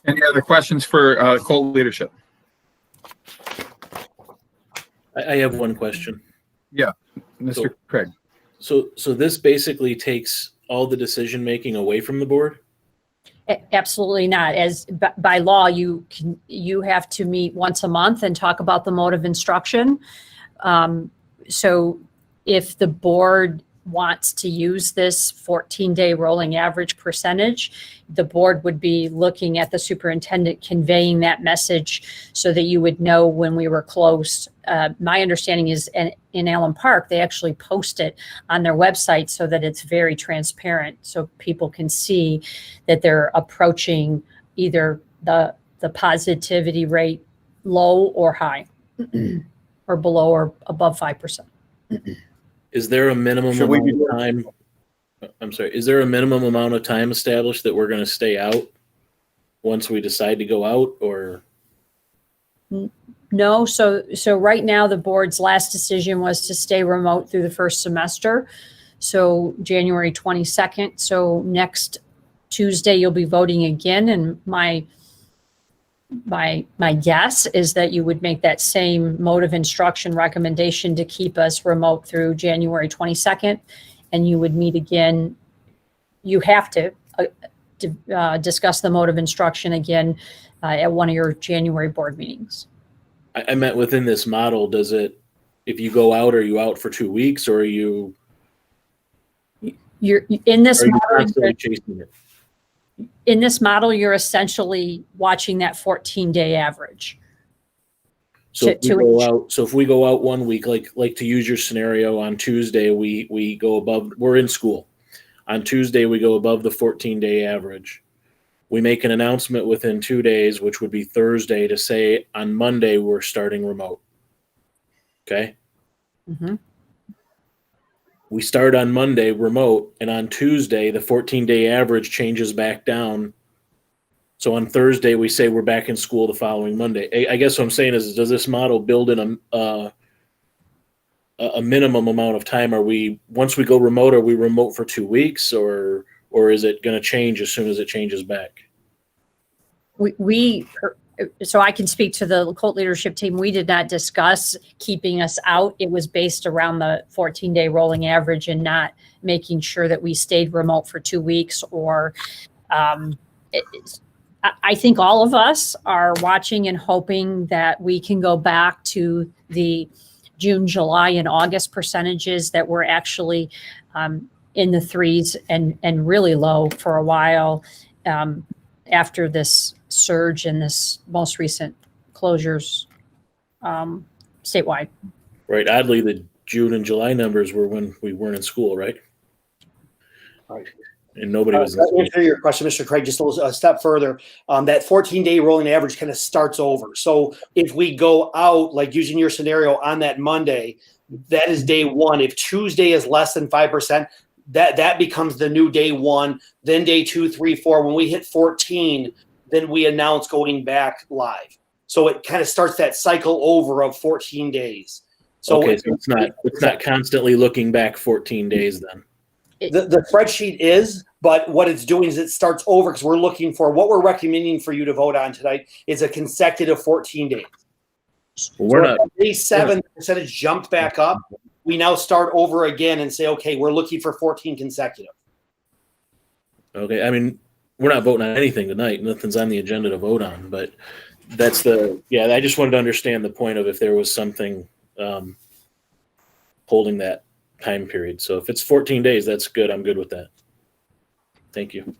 [SPEAKER 1] Any other questions for Colt leadership?
[SPEAKER 15] I have one question.
[SPEAKER 1] Yeah, Mr. Craig.
[SPEAKER 15] So this basically takes all the decision making away from the board?
[SPEAKER 7] Absolutely not. As by law, you have to meet once a month and talk about the mode of instruction. So if the board wants to use this 14-day rolling average percentage, the board would be looking at the superintendent conveying that message so that you would know when we were close. My understanding is in Allen Park, they actually post it on their website so that it's very transparent, so people can see that they're approaching either the positivity rate low or high, or below or above 5%.
[SPEAKER 15] Is there a minimum amount of time? I'm sorry. Is there a minimum amount of time established that we're going to stay out once we decide to go out, or?
[SPEAKER 7] No. So right now the board's last decision was to stay remote through the first semester. So January 22nd. So next Tuesday you'll be voting again. And my guess is that you would make that same mode of instruction recommendation to keep us remote through January 22nd, and you would meet again. You have to discuss the mode of instruction again at one of your January board meetings.
[SPEAKER 15] I meant within this model, does it, if you go out, are you out for 2 weeks, or are you?
[SPEAKER 7] You're in this model.
[SPEAKER 15] Constantly chasing it?
[SPEAKER 7] In this model, you're essentially watching that 14-day average.
[SPEAKER 15] So if we go out 1 week, like to use your scenario, on Tuesday we go above. We're in school. On Tuesday we go above the 14-day average. We make an announcement within 2 days, which would be Thursday, to say on Monday we're starting remote. Okay.
[SPEAKER 7] Mm-hmm.
[SPEAKER 15] We start on Monday remote, and on Tuesday, the 14-day average changes back down. So on Thursday, we say we're back in school the following Monday. I guess what I'm saying is, does this model build in a minimum amount of time? Once we go remote, are we remote for 2 weeks, or is it going to change as soon as it changes back?
[SPEAKER 7] So I can speak to the Colt leadership team. We did not discuss keeping us out. It was based around the 14-day rolling average and not making sure that we stayed remote for 2 weeks. Or I think all of us are watching and hoping that we can go back to the June, July, and August percentages that were actually in the threes and really low for a while after this surge and this most recent closures statewide.
[SPEAKER 15] Right. Oddly, the June and July numbers were when we weren't in school, right?
[SPEAKER 11] Right.
[SPEAKER 15] And nobody was in
[SPEAKER 11] To
[SPEAKER 15] school.
[SPEAKER 11] answer your question, Mr. Craig, just a step further, that 14-day rolling average kind of starts over. So if we go out, like using your scenario, on that Monday, that is day one. If Tuesday is less than 5%, that becomes the new day one. Then day 2, 3, 4. When we hit 14, then we announce going back live. So it kind of starts that cycle over of 14 days. So
[SPEAKER 15] okay, so it's not constantly looking back 14 days then.
[SPEAKER 11] The spreadsheet is, but what it's doing is it starts over, because we're looking for, what we're recommending for you to vote on tonight is a consecutive 14 days.
[SPEAKER 15] Well,
[SPEAKER 11] so day 7 percentage jumped back up. We now start over again and say, okay, we're looking for 14 consecutive.
[SPEAKER 15] Okay, I mean, we're not voting on anything tonight. Nothing's on the agenda to vote on, but that's I just wanted to understand the point of if there was something holding that time period. So if it's 14 days, that's good. I'm good with that. Thank you.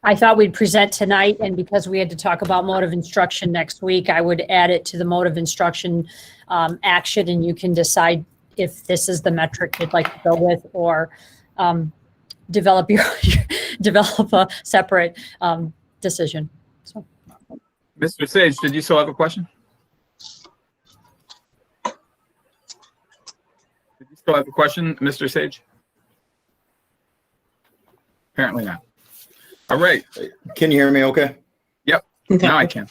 [SPEAKER 7] I thought we'd present tonight, and because we had to talk about mode of instruction next week, I would add it to the mode of instruction action, and you can decide if this is the metric you'd like to go with, or develop a separate decision. So,
[SPEAKER 1] Mr. Sage, did you still have a question? Did you still have a question, Mr. Sage? Apparently not. All right.
[SPEAKER 8] Can you hear me okay?
[SPEAKER 1] Yep. Now I can.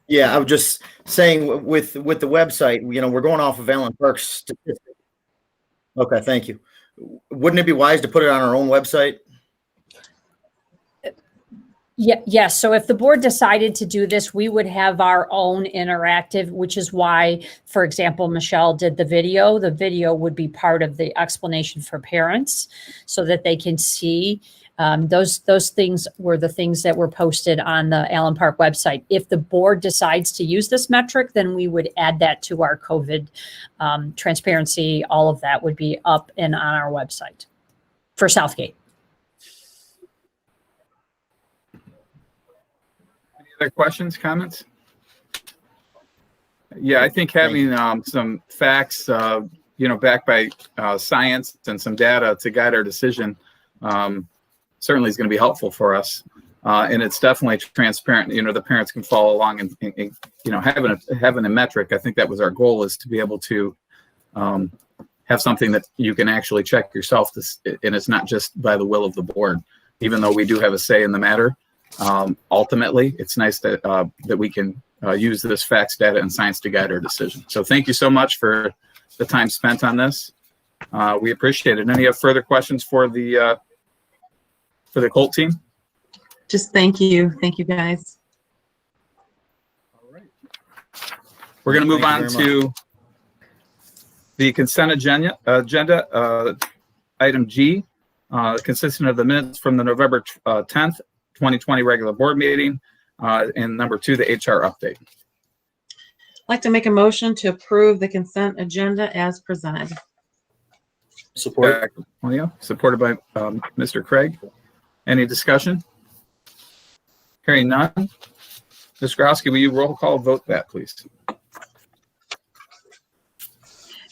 [SPEAKER 8] Yeah, I was just saying with the website, you know, we're going off of Allen Park's statistics. Okay, thank you. Wouldn't it be wise to put it on our own website?
[SPEAKER 7] yeah, yes. So if the board decided to do this, we would have our own interactive, which is why, for example, Michelle did the video. The video would be part of the explanation for parents so that they can see. Those things were the things that were posted on the Allen Park website. If the board decides to use this metric, then we would add that to our COVID transparency. All of that would be up and on our website for Southgate.
[SPEAKER 1] Any other questions, comments? Yeah, I think having some facts, you know, backed by science and some data to guide our decision certainly is going to be helpful for us. And it's definitely transparent. You know, the parents can follow along and you know, having a metric. I think that was our goal, is to be able to have something that you can actually check yourself. And it's not just by the will of the board, even though we do have a say in the matter. Ultimately, it's nice that that we can use this facts, data, and science to guide our decision. So thank you so much for the time spent on this. We appreciate it. Any further questions for the Colt team?
[SPEAKER 4] Just thank you. Thank you, guys.
[SPEAKER 1] All right. We're going to move on to the consent agenda. Item G, consistent of the minutes from the November 10th, 2020 regular board meeting. And number 2, the HR update.
[SPEAKER 4] I'd like to make a motion to approve the consent agenda as presented.
[SPEAKER 15] Support.
[SPEAKER 1] Supported by Mr. Craig. Any discussion? Hearing none. Ms. Growski, will you roll call vote that, please?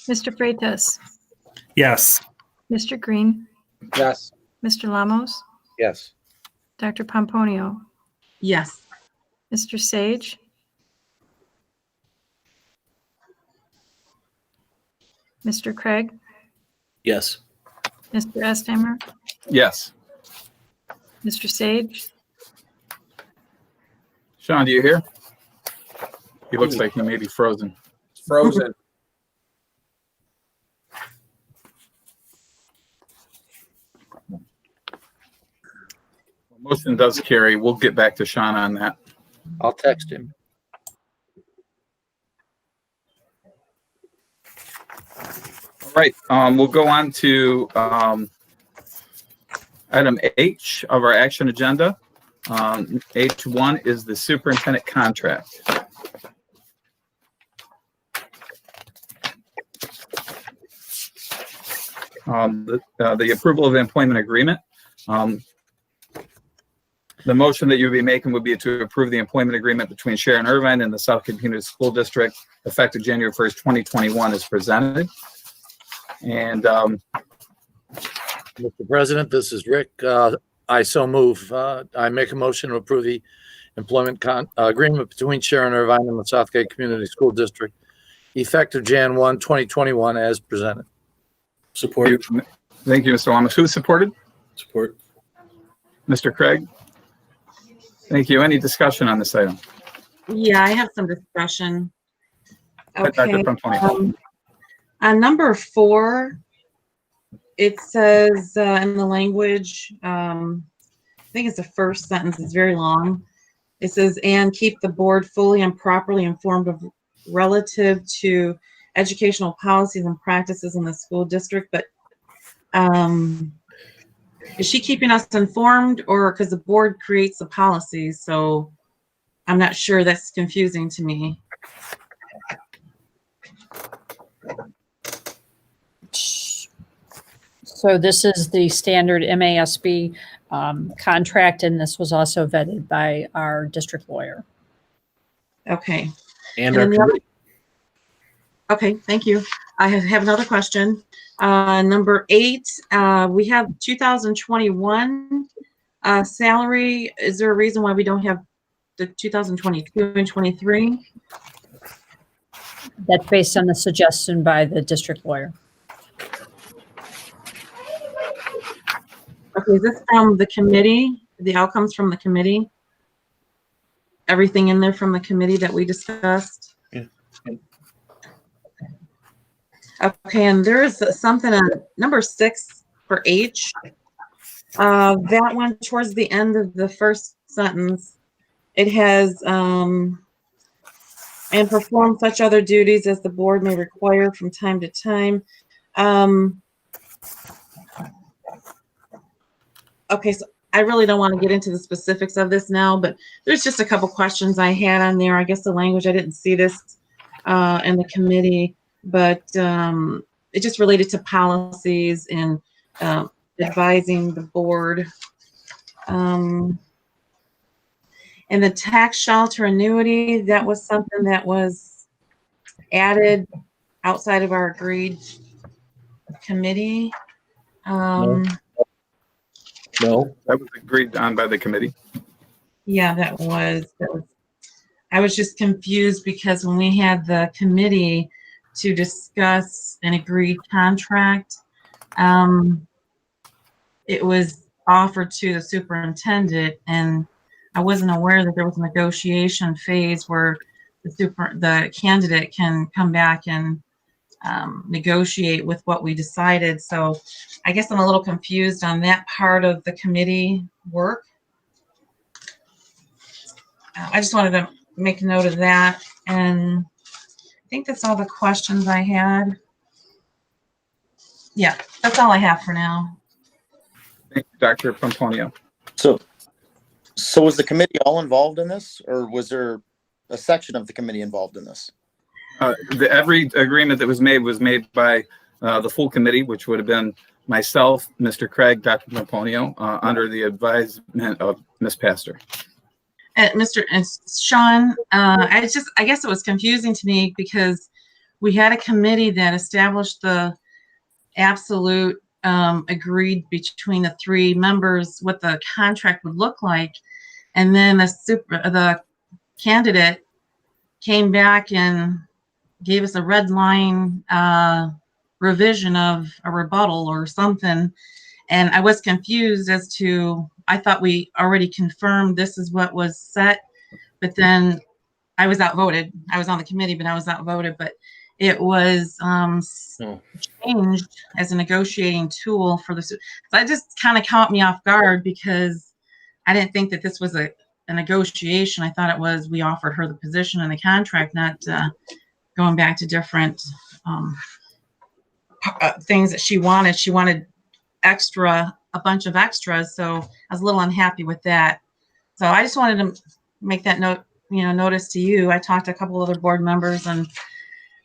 [SPEAKER 2] Mr. Freitas,
[SPEAKER 16] Yes.
[SPEAKER 2] Mr. Green,
[SPEAKER 5] Yes.
[SPEAKER 2] Mr. Lamos,
[SPEAKER 3] Yes.
[SPEAKER 2] Dr. Pomponio,
[SPEAKER 4] Yes.
[SPEAKER 2] Mr. Sage, Mr. Craig,
[SPEAKER 15] Yes.
[SPEAKER 2] Mr. Estheimer,
[SPEAKER 1] Yes.
[SPEAKER 2] Mr. Sage,
[SPEAKER 1] Sean, do you hear? He looks like he may be frozen.
[SPEAKER 5] It's frozen.
[SPEAKER 1] Motion does carry. We'll get back to Sean on that.
[SPEAKER 3] I'll text him.
[SPEAKER 1] All right. We'll go on to item H of our action agenda. H1 is the superintendent contract. The approval of the employment agreement. The motion that you'll be making would be to approve the employment agreement between Sharon Irvine and the Southgate Community School District effective January 1st, 2021 as presented. And
[SPEAKER 3] Mr. President, this is Rick. I so move. I make a motion to approve the employment agreement between Sharon Irvine and the Southgate Community School District effective Jan 1, 2021 as presented.
[SPEAKER 15] Support.
[SPEAKER 1] Thank you, Mr. Lamas. Who supported?
[SPEAKER 15] Support.
[SPEAKER 1] Mr. Craig. Thank you. Any discussion on this item?
[SPEAKER 4] Yeah, I have some discussion.
[SPEAKER 1] Dr. Pomponio.
[SPEAKER 4] On number 4, it says in the language, I think it's the first sentence, it's very long. It says, and keep the board fully and properly informed of relative to educational policies and practices in the school district. But is she keeping us informed, or because the board creates the policies? So I'm not sure. That's confusing to me.
[SPEAKER 7] So this is the standard MASB contract, and this was also vetted by our district lawyer.
[SPEAKER 4] Okay.
[SPEAKER 15] And
[SPEAKER 4] And
[SPEAKER 15] our
[SPEAKER 4] then the other-
[SPEAKER 15] committee.
[SPEAKER 4] Okay, thank you. I have another question. Number 8, we have 2021 salary. Is there a reason why we don't have the 2022 and 23?
[SPEAKER 7] That's based on the suggestion by the district lawyer.
[SPEAKER 4] Okay, is this from the committee? The outcomes from the committee? Everything in there from the committee that we discussed?
[SPEAKER 15] Yeah.
[SPEAKER 4] Okay, and there is something on number 6 for H. That one towards the end of the first sentence, it has, and perform such other duties as the board may require from time to time. Okay, so I really don't want to get into the specifics of this now, but there's just a couple questions I had on there. I guess the language, I didn't see this in the committee, but it just related to policies and advising the board. And the tax shelter annuity, that was something that was added outside of our agreed committee.
[SPEAKER 15] No.
[SPEAKER 1] That was agreed on by the committee.
[SPEAKER 4] Yeah, that was. I was just confused because when we had the committee to discuss an agreed contract, it was offered to the superintendent, and I wasn't aware that there was a negotiation phase where the candidate can come back and negotiate with what we decided. So I guess I'm a little confused on that part of the committee work. I just wanted to make a note of that, and I think that's all the questions I had. Yeah, that's all I have for now.
[SPEAKER 1] Thank you, Dr. Pomponio.
[SPEAKER 8] So was the committee all involved in this, or was there a section of the committee involved in this?
[SPEAKER 1] Every agreement that was made by the full committee, which would have been myself, Mr. Craig, Dr. Pomponio, under the advisement of Ms. Pastor.
[SPEAKER 4] Mr. and Sean, I guess it was confusing to me because we had a committee that established the absolute agreed between the 3 members what the contract would look like, and then the candidate came back and gave us a red line revision of a rebuttal or something, and I was confused as to, I thought we already confirmed this is what was set, but then I was outvoted. I was on the committee, but I was outvoted, but it was changed as a negotiating tool for the, so that just kind of caught me off guard because I didn't think that this was a negotiation. I thought it was, we offered her the position in the contract, not going back to different things that she wanted. She wanted a bunch of extras, so I was a little unhappy with that. So I just wanted to make that notice to you. I talked to a couple other board members, and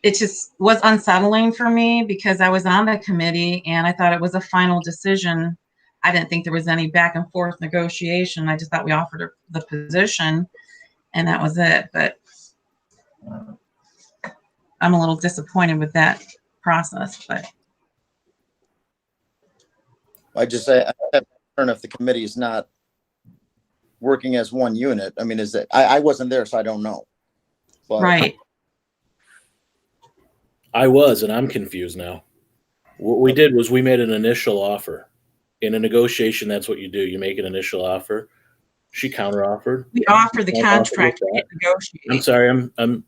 [SPEAKER 4] it just was unsettling for me because I was on the committee and I thought it was a final decision. I didn't think there was any back and forth negotiation. I just thought we offered her the position and that was it. But I'm a little disappointed with that process, but
[SPEAKER 8] I just say, I have concern if the committee is not working as one unit. I mean, is it, I wasn't there, so I don't know. But
[SPEAKER 4] right.
[SPEAKER 15] I was, and I'm confused now. What we did was we made an initial offer. In a negotiation, that's what you do. You make an initial offer. She counteroffered.
[SPEAKER 4] We offered the contract to negotiate.
[SPEAKER 15] I'm sorry, I'm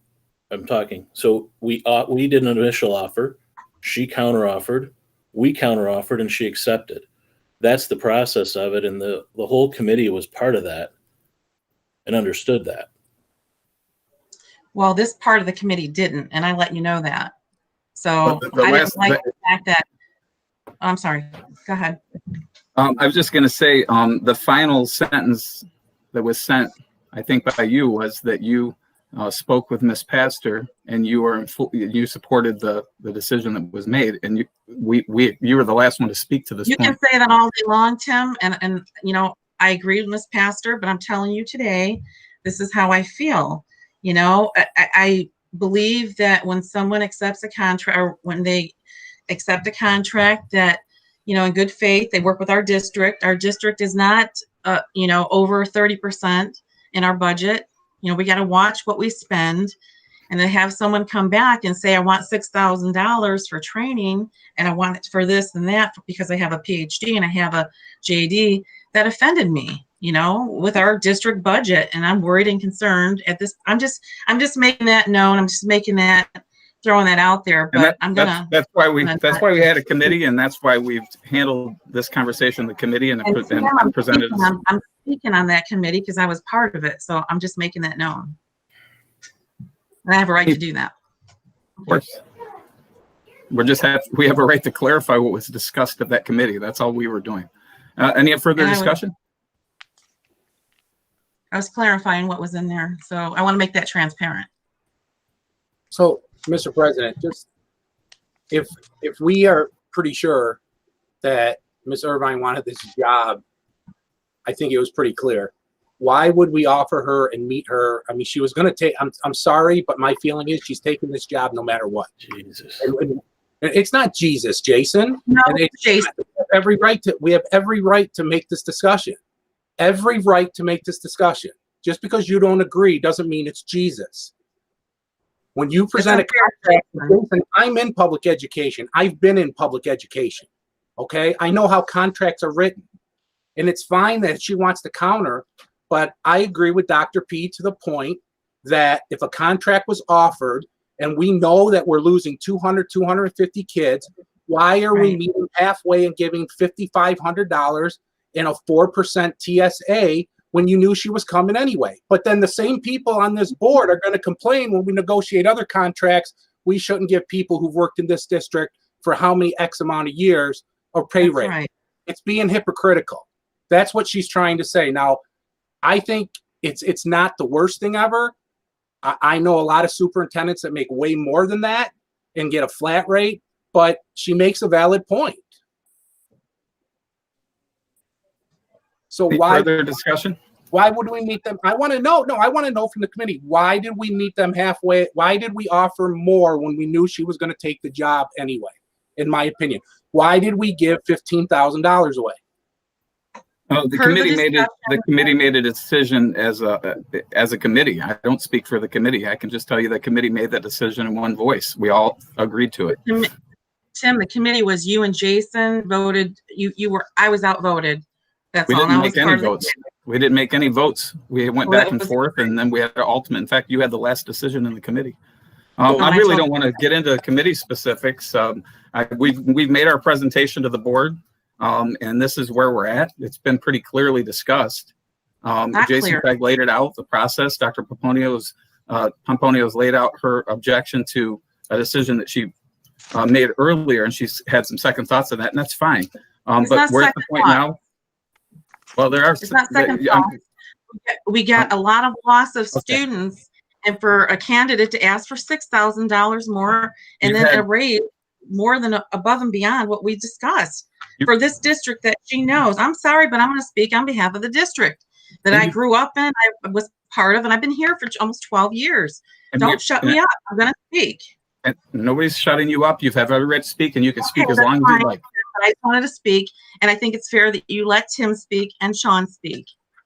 [SPEAKER 15] talking. So we did an initial offer. She counteroffered. We counteroffered, and she accepted. That's the process of it, and the whole committee was part of that and understood that.
[SPEAKER 4] Well, this part of the committee didn't, and I let you know that. So I didn't like the fact that, I'm sorry, go ahead.
[SPEAKER 1] I was just going to say the final sentence that was sent, I think by you, was that you spoke with Miss Pastor, and you supported the decision that was made, and you were the last one to speak to this
[SPEAKER 4] You
[SPEAKER 1] point.
[SPEAKER 4] can say that all day long, Tim, and you know, I agree with Miss Pastor, but I'm telling you today, this is how I feel. You know, I believe that when someone accepts a contract, or when they accept a contract, that, you know, in good faith, they work with our district. Our district is not, you know, over 30% in our budget. You know, we got to watch what we spend, and to have someone come back and say, I want $6,000 for training, and I want it for this and that because I have a PhD and I have a JD, that offended me, you know, with our district budget. And I'm worried and concerned at this. I'm just making that known. I'm just throwing that out there, but
[SPEAKER 1] that's why we had a committee, and that's why we've handled this conversation in the committee and presented.
[SPEAKER 4] I'm speaking on that committee because I was part of it, so I'm just making that known. And I have a right to do that.
[SPEAKER 1] Of course. We have a right to clarify what was discussed at that committee. That's all we were doing. Any further discussion?
[SPEAKER 4] I was clarifying what was in there, so I want to make that transparent.
[SPEAKER 5] So, Mr. President, just if we are pretty sure that Ms. Irvine wanted this job, I think it was pretty clear. Why would we offer her and meet her? I mean, she was going to take. I'm sorry, but my feeling is she's taking this job no matter what.
[SPEAKER 15] Jesus.
[SPEAKER 5] And it's not Jesus, Jason.
[SPEAKER 4] No,
[SPEAKER 5] and
[SPEAKER 4] Jason.
[SPEAKER 5] We have every right to make this discussion. Every right to make this discussion. Just because you don't agree doesn't mean it's Jesus. When you present a contract, listen, I'm in public education. I've been in public education. Okay, I know how contracts are written, and it's fine that she wants to counter. But I agree with Dr. P to the point that if a contract was offered and we know that we're losing 200, 250 kids, why are we meeting halfway and giving $5,500 and a 4% TSA when you knew she was coming anyway? But then the same people on this board are going to complain when we negotiate other contracts. We shouldn't give people who've worked in this district for how many X amount of years or pay rate.
[SPEAKER 4] Right.
[SPEAKER 5] It's being hypocritical. That's what she's trying to say. Now, I think it's not the worst thing ever. I know a lot of superintendents that make way more than that and get a flat rate, but she makes a valid point. So why
[SPEAKER 1] further discussion?
[SPEAKER 5] Why would we meet them? I want to know. No, I want to know from the committee. Why did we meet them halfway? Why did we offer more when we knew she was going to take the job anyway? In my opinion, why did we give $15,000 away?
[SPEAKER 1] The committee made a decision as a committee. I don't speak for the committee. I can just tell you the committee made that decision in one voice. We all agreed to it.
[SPEAKER 4] Tim, the committee was you and Jason voted. I was outvoted. That's
[SPEAKER 1] we
[SPEAKER 4] all.
[SPEAKER 1] didn't make any votes. We didn't make any votes. We went back and forth, and then we had an ultimate. In fact, you had the last decision in the committee. I really don't want to get into committee specifics. We've made our presentation to the board. And this is where we're at. It's been pretty clearly discussed. Jason Craig laid it out, the process. Dr. Pomponio's laid out her objection to a decision that she made earlier, and she's had some second thoughts on that, and that's fine. But we're at the point now. Well, there are.
[SPEAKER 4] It's not second thought. We got a lot of loss of students, and for a candidate to ask for $6,000 more, and then a raise more than above and beyond what we discussed. For this district that she knows. I'm sorry, but I'm going to speak on behalf of the district that I grew up in, I was part of, and I've been here for almost 12 years. Don't shut me up. I'm going to speak.
[SPEAKER 1] And nobody's shutting you up. You have every right to speak, and you can speak as long as you like.
[SPEAKER 4] I just wanted to speak, and I think it's fair that you let Tim speak and Sean speak.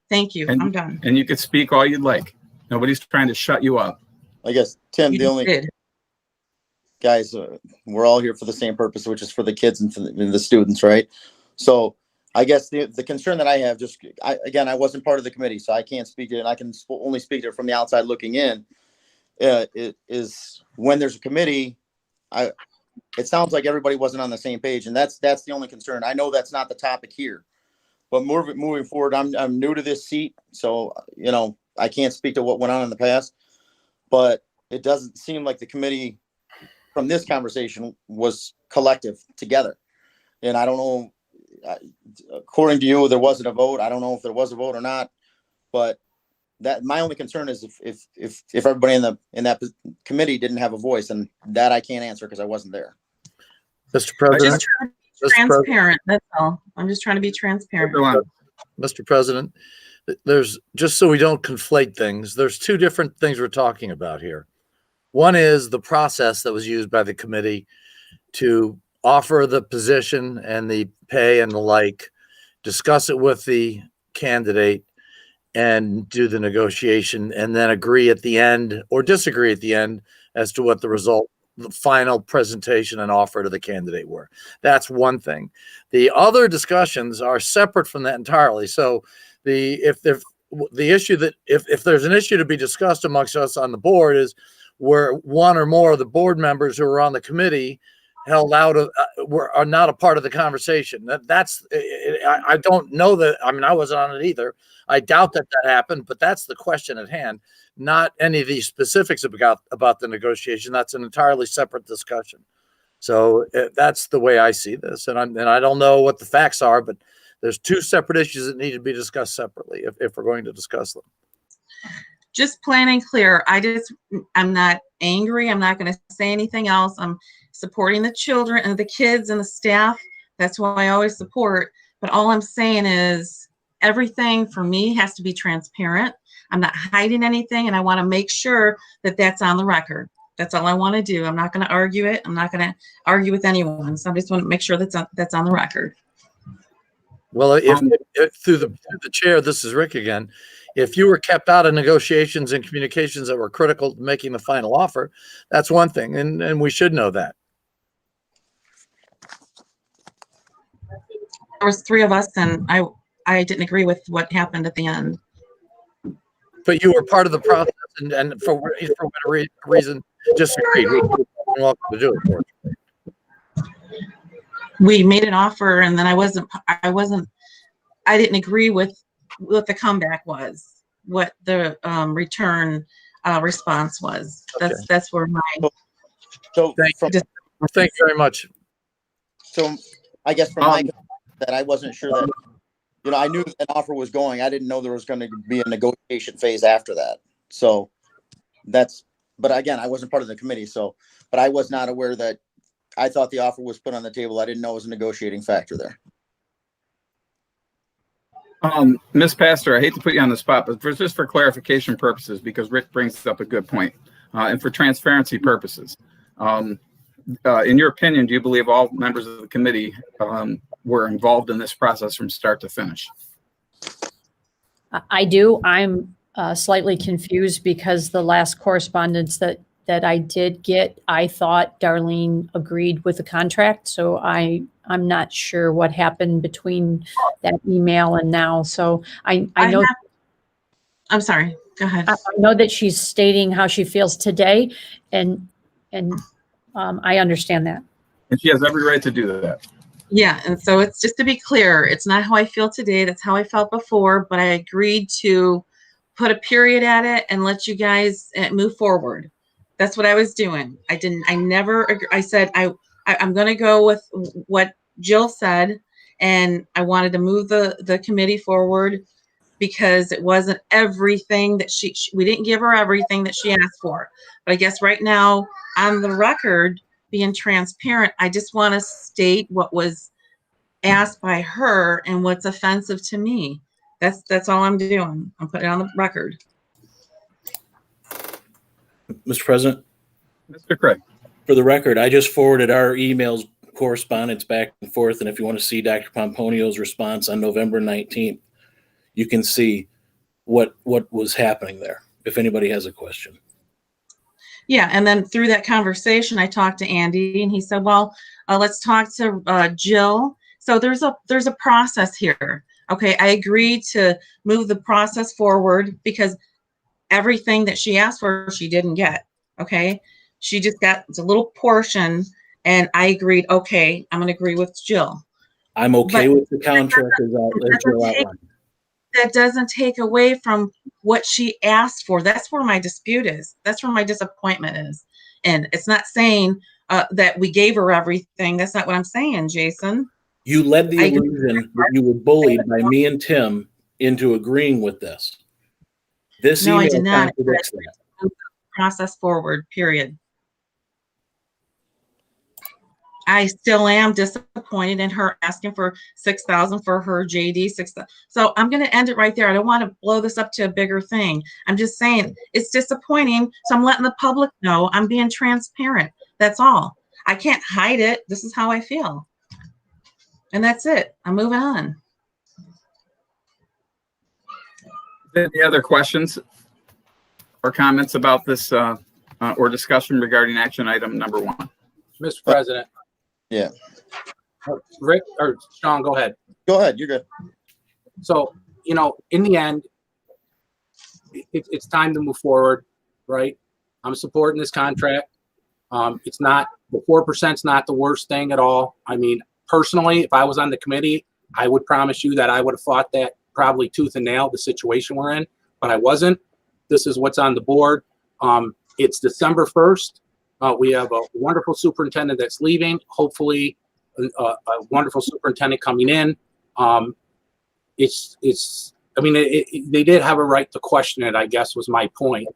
[SPEAKER 4] Thank you. I'm done.
[SPEAKER 1] And you can speak all you'd like. Nobody's trying to shut you up.
[SPEAKER 8] I guess, Tim, guys, we're all here for the same purpose, which is for the kids and for the students, right? So I guess the concern that I have, I wasn't part of the committee, so I can't speak to it, and I can only speak to it from the outside looking in. It is when there's a committee, it sounds like everybody wasn't on the same page, and that's the only concern. I know that's not the topic here, but moving forward, I'm new to this seat, so I can't speak to what went on in the past, but it doesn't seem like the committee from this conversation was collective together. And I don't know, according to you, there wasn't a vote. I don't know if there was a vote or not, but that my only concern is if everybody in that committee didn't have a voice, and that I can't answer because I wasn't there.
[SPEAKER 3] Mr. President.
[SPEAKER 4] Transparent. That's all. I'm just trying to be transparent.
[SPEAKER 3] Mr. President, there's, just so we don't conflate things, there's two different things we're talking about here. One is the process that was used by the committee to offer the position and the pay and the like, discuss it with the candidate and do the negotiation, and then agree at the end or disagree at the end as to what the result, the final presentation and offer to the candidate were. That's one thing. The other discussions are separate from that entirely. So if there's an issue to be discussed amongst us on the board is where one or more of the board members who are on the committee held out of are not a part of the conversation. I don't know that. I mean, I wasn't on it either. I doubt that happened, but that's the question at hand, not any of the specifics about the negotiation. That's an entirely separate discussion. So that's the way I see this. And I don't know what the facts are, but there's two separate issues that need to be discussed separately if we're going to discuss them.
[SPEAKER 4] Just plain and clear. I'm not angry. I'm not going to say anything else. I'm supporting the children and the kids and the staff. That's what I always support. But all I'm saying is everything for me has to be transparent. I'm not hiding anything, and I want to make sure that that's on the record. That's all I want to do. I'm not going to argue it. I'm not going to argue with anyone. So I just want to make sure that's on the record.
[SPEAKER 3] Well, if through the chair, this is Rick again. If you were kept out of negotiations and communications that were critical to making the final offer, that's one thing, and we should know that.
[SPEAKER 4] There was three of us, and I didn't agree with what happened at the end.
[SPEAKER 3] But you were part of the process, and for whatever reason, disagreed. We were welcome to do it.
[SPEAKER 4] We made an offer, and then I didn't agree with what the comeback was, what the return response was. That's where my.
[SPEAKER 8] So
[SPEAKER 3] thank you very much.
[SPEAKER 8] So I guess from my that I wasn't sure that, I knew an offer was going. I didn't know there was going to be a negotiation phase after that. So but again, I wasn't part of the committee. But I was not aware that. I thought the offer was put on the table. I didn't know it was a negotiating factor there.
[SPEAKER 1] Ms. Pastor, I hate to put you on the spot, but just for clarification purposes, because Rick brings up a good point, and for transparency purposes, in your opinion, do you believe all members of the committee were involved in this process from start to finish?
[SPEAKER 7] I do. I'm slightly confused because the last correspondence that I did get, I thought Darlene agreed with the contract. So I'm not sure what happened between that email and now. So I know.
[SPEAKER 4] I'm sorry. Go ahead.
[SPEAKER 7] I know that she's stating how she feels today, and I understand that.
[SPEAKER 1] And she has every right to do that.
[SPEAKER 4] Yeah, and so it's just to be clear, it's not how I feel today. That's how I felt before, but I agreed to put a period at it and let you guys move forward. That's what I was doing. I said, I'm going to go with what Jill said, and I wanted to move the committee forward because it wasn't everything that we didn't give her everything that she asked for. But I guess right now on the record, being transparent, I just want to state what was asked by her and what's offensive to me. That's all I'm doing. I'm putting it on the record.
[SPEAKER 15] Mr. President?
[SPEAKER 1] Mr. Craig.
[SPEAKER 15] For the record, I just forwarded our emails correspondence back and forth, and if you want to see Dr. Pomponio's response on November 19th, you can see what was happening there, if anybody has a question.
[SPEAKER 4] Yeah, and then through that conversation, I talked to Andy, and he said, well, let's talk to Jill. So there's a process here. Okay, I agreed to move the process forward because everything that she asked for, she didn't get. Okay, she just got a little portion, and I agreed, okay, I'm going to agree with Jill.
[SPEAKER 15] I'm okay with the contract as Jill outlined.
[SPEAKER 4] That doesn't take away from what she asked for. That's where my dispute is. That's where my disappointment is. And it's not saying that we gave her everything. That's not what I'm saying, Jason.
[SPEAKER 15] You led the illusion that you were bullied by me and Tim into agreeing with this. This
[SPEAKER 4] No, I
[SPEAKER 15] email
[SPEAKER 4] did not.
[SPEAKER 15] contradicts that.
[SPEAKER 4] Move the process forward, period. I still am disappointed in her asking for 6,000 for her JD 6,000. So I'm going to end it right there. I don't want to blow this up to a bigger thing. I'm just saying it's disappointing. So I'm letting the public know I'm being transparent. That's all. I can't hide it. This is how I feel. And that's it. I'm moving on.
[SPEAKER 1] Any other questions or comments about this or discussion regarding action item number 1?
[SPEAKER 5] Mr. President.
[SPEAKER 8] Yeah.
[SPEAKER 5] Rick or Sean, go ahead.
[SPEAKER 8] Go ahead. You're good.
[SPEAKER 5] So, in the end, it's time to move forward, right? I'm supporting this contract. It's not, the 4% is not the worst thing at all. I mean, personally, if I was on the committee, I would promise you that I would have fought that probably tooth and nail, the situation we're in, but I wasn't. This is what's on the board. It's December 1st. We have a wonderful superintendent that's leaving. Hopefully, a wonderful superintendent coming in. They did have a right to question it, I guess, was my point.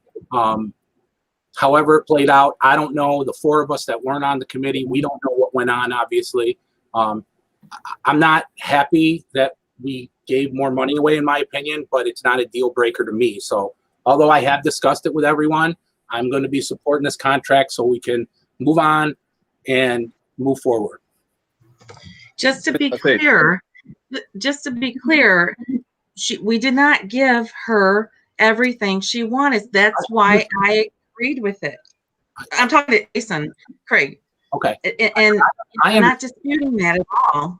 [SPEAKER 5] However it played out, I don't know. The 4 of us that weren't on the committee, we don't know what went on, obviously. I'm not happy that we gave more money away, in my opinion, but it's not a deal breaker to me. So, although I have discussed it with everyone, I'm going to be supporting this contract so we can move on and move forward.
[SPEAKER 4] Just to be clear, we did not give her everything she wanted. That's why I agreed with it. I'm talking to Jason, Craig.
[SPEAKER 5] Okay.
[SPEAKER 4] And I'm not disputing that at all.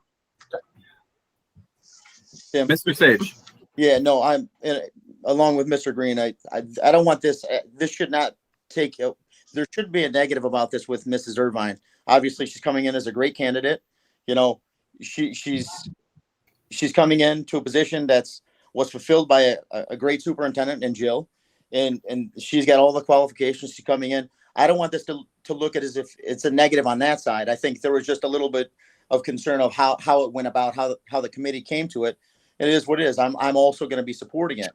[SPEAKER 8] Yeah,
[SPEAKER 1] Mr. Sage.
[SPEAKER 8] Yeah, no, I'm along with Mr. Green. I don't want this. This should not take. There should be a negative about this with Mrs. Irvine. Obviously, she's coming in as a great candidate. She's coming into a position was fulfilled by a great superintendent in Jill, and she's got all the qualifications. She's coming in. I don't want this to look at as if it's a negative on that side. I think there was just a little bit of concern of how it went about, how the committee came to it. And it is what it is. I'm also going to be supporting it,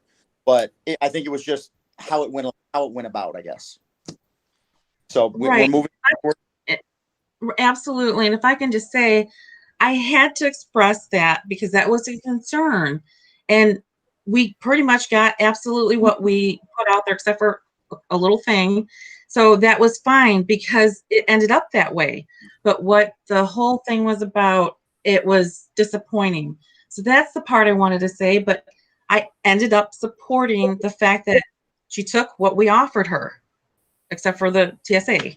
[SPEAKER 8] but I think it was just how it went about, I guess. So we're moving forward.
[SPEAKER 4] Absolutely. And if I can just say, I had to express that because that was a concern. And we pretty much got absolutely what we put out there, except for a little thing. So that was fine because it ended up that way. But what the whole thing was about, it was disappointing. So that's the part I wanted to say. But I ended up supporting the fact that she took what we offered her, except for the TSA,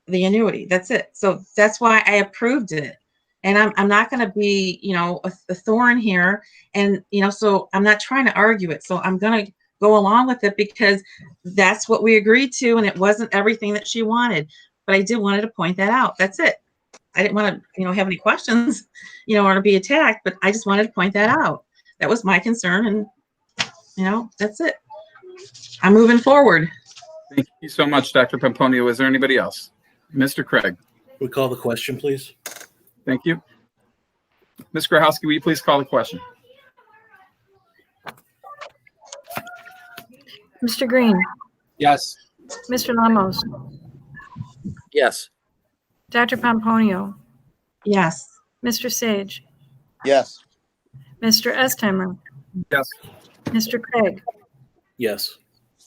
[SPEAKER 4] the annuity. That's it. So that's why I approved it. And I'm not going to be, a thorn here. And, so I'm not trying to argue it. So I'm going to go along with it because that's what we agreed to. And it wasn't everything that she wanted. But I did wanted to point that out. That's it. I didn't want to, have any questions, or to be attacked. But I just wanted to point that out. That was my concern. And, that's it. I'm moving forward.
[SPEAKER 1] Thank you so much, Dr. Pomponio. Is there anybody else? Mr. Craig.
[SPEAKER 15] We call the question, please.
[SPEAKER 1] Thank you. Ms. Grahowski, will you please call the question?
[SPEAKER 2] Mr. Green.
[SPEAKER 5] Yes.
[SPEAKER 2] Mr. Lamos.
[SPEAKER 3] Yes.
[SPEAKER 2] Dr. Pomponio.
[SPEAKER 4] Yes.
[SPEAKER 2] Mr. Sage.
[SPEAKER 8] Yes.
[SPEAKER 2] Mr. Estheimer.
[SPEAKER 1] Yes.
[SPEAKER 2] Mr. Craig.
[SPEAKER 15] Yes.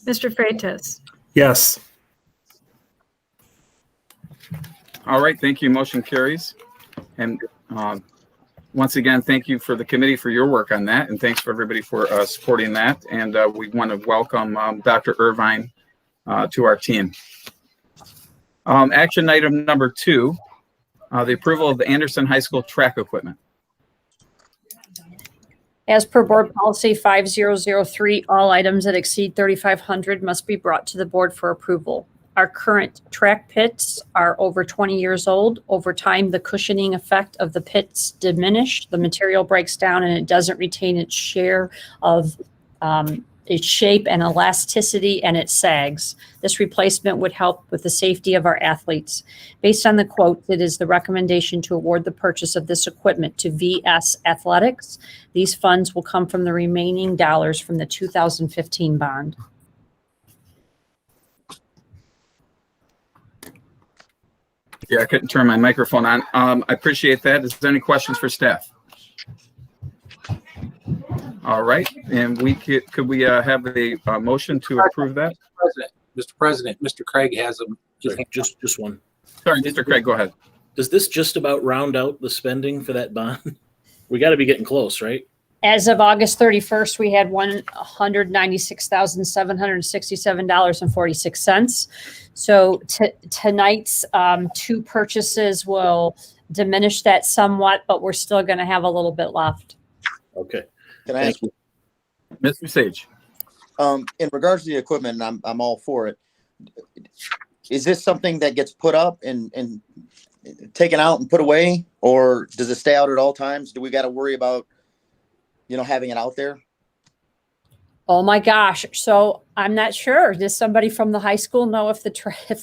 [SPEAKER 2] Mr. Freitas.
[SPEAKER 16] Yes.
[SPEAKER 1] All right. Thank you. Motion carries. And once again, thank you for the committee for your work on that. And thanks for everybody for supporting that. And we want to welcome Dr. Irvine to our team. Action item number 2, the approval of the Anderson High School track equipment.
[SPEAKER 7] As per board policy 5003, all items that exceed 3,500 must be brought to the board for approval. Our current track pits are over 20 years old. Over time, the cushioning effect of the pits diminished, the material breaks down, and it doesn't retain its share of its shape and elasticity, and it sags. This replacement would help with the safety of our athletes. Based on the quote, it is the recommendation to award the purchase of this equipment to VS Athletics. These funds will come from the remaining dollars from the 2015 bond.
[SPEAKER 1] Yeah, I couldn't turn my microphone on. I appreciate that. Is there any questions for staff? All right, and could we have a motion to approve that?
[SPEAKER 5] Mr. President, Mr. Craig has a
[SPEAKER 15] Just one.
[SPEAKER 1] Sorry, Mr. Craig, go ahead.
[SPEAKER 15] Does this just about round out the spending for that bond? We got to be getting close, right?
[SPEAKER 7] As of August 31st, we had $196,767.46. So tonight's two purchases will diminish that somewhat, but we're still going to have a little bit left.
[SPEAKER 15] Okay.
[SPEAKER 8] Can I ask,
[SPEAKER 1] Mr. Sage?
[SPEAKER 8] in regards to the equipment, and I'm all for it. Is this something that gets put up and taken out and put away, or does it stay out at all times? Do we got to worry about, having it out there?
[SPEAKER 7] Oh my gosh. So I'm not sure. Does somebody from the high school know if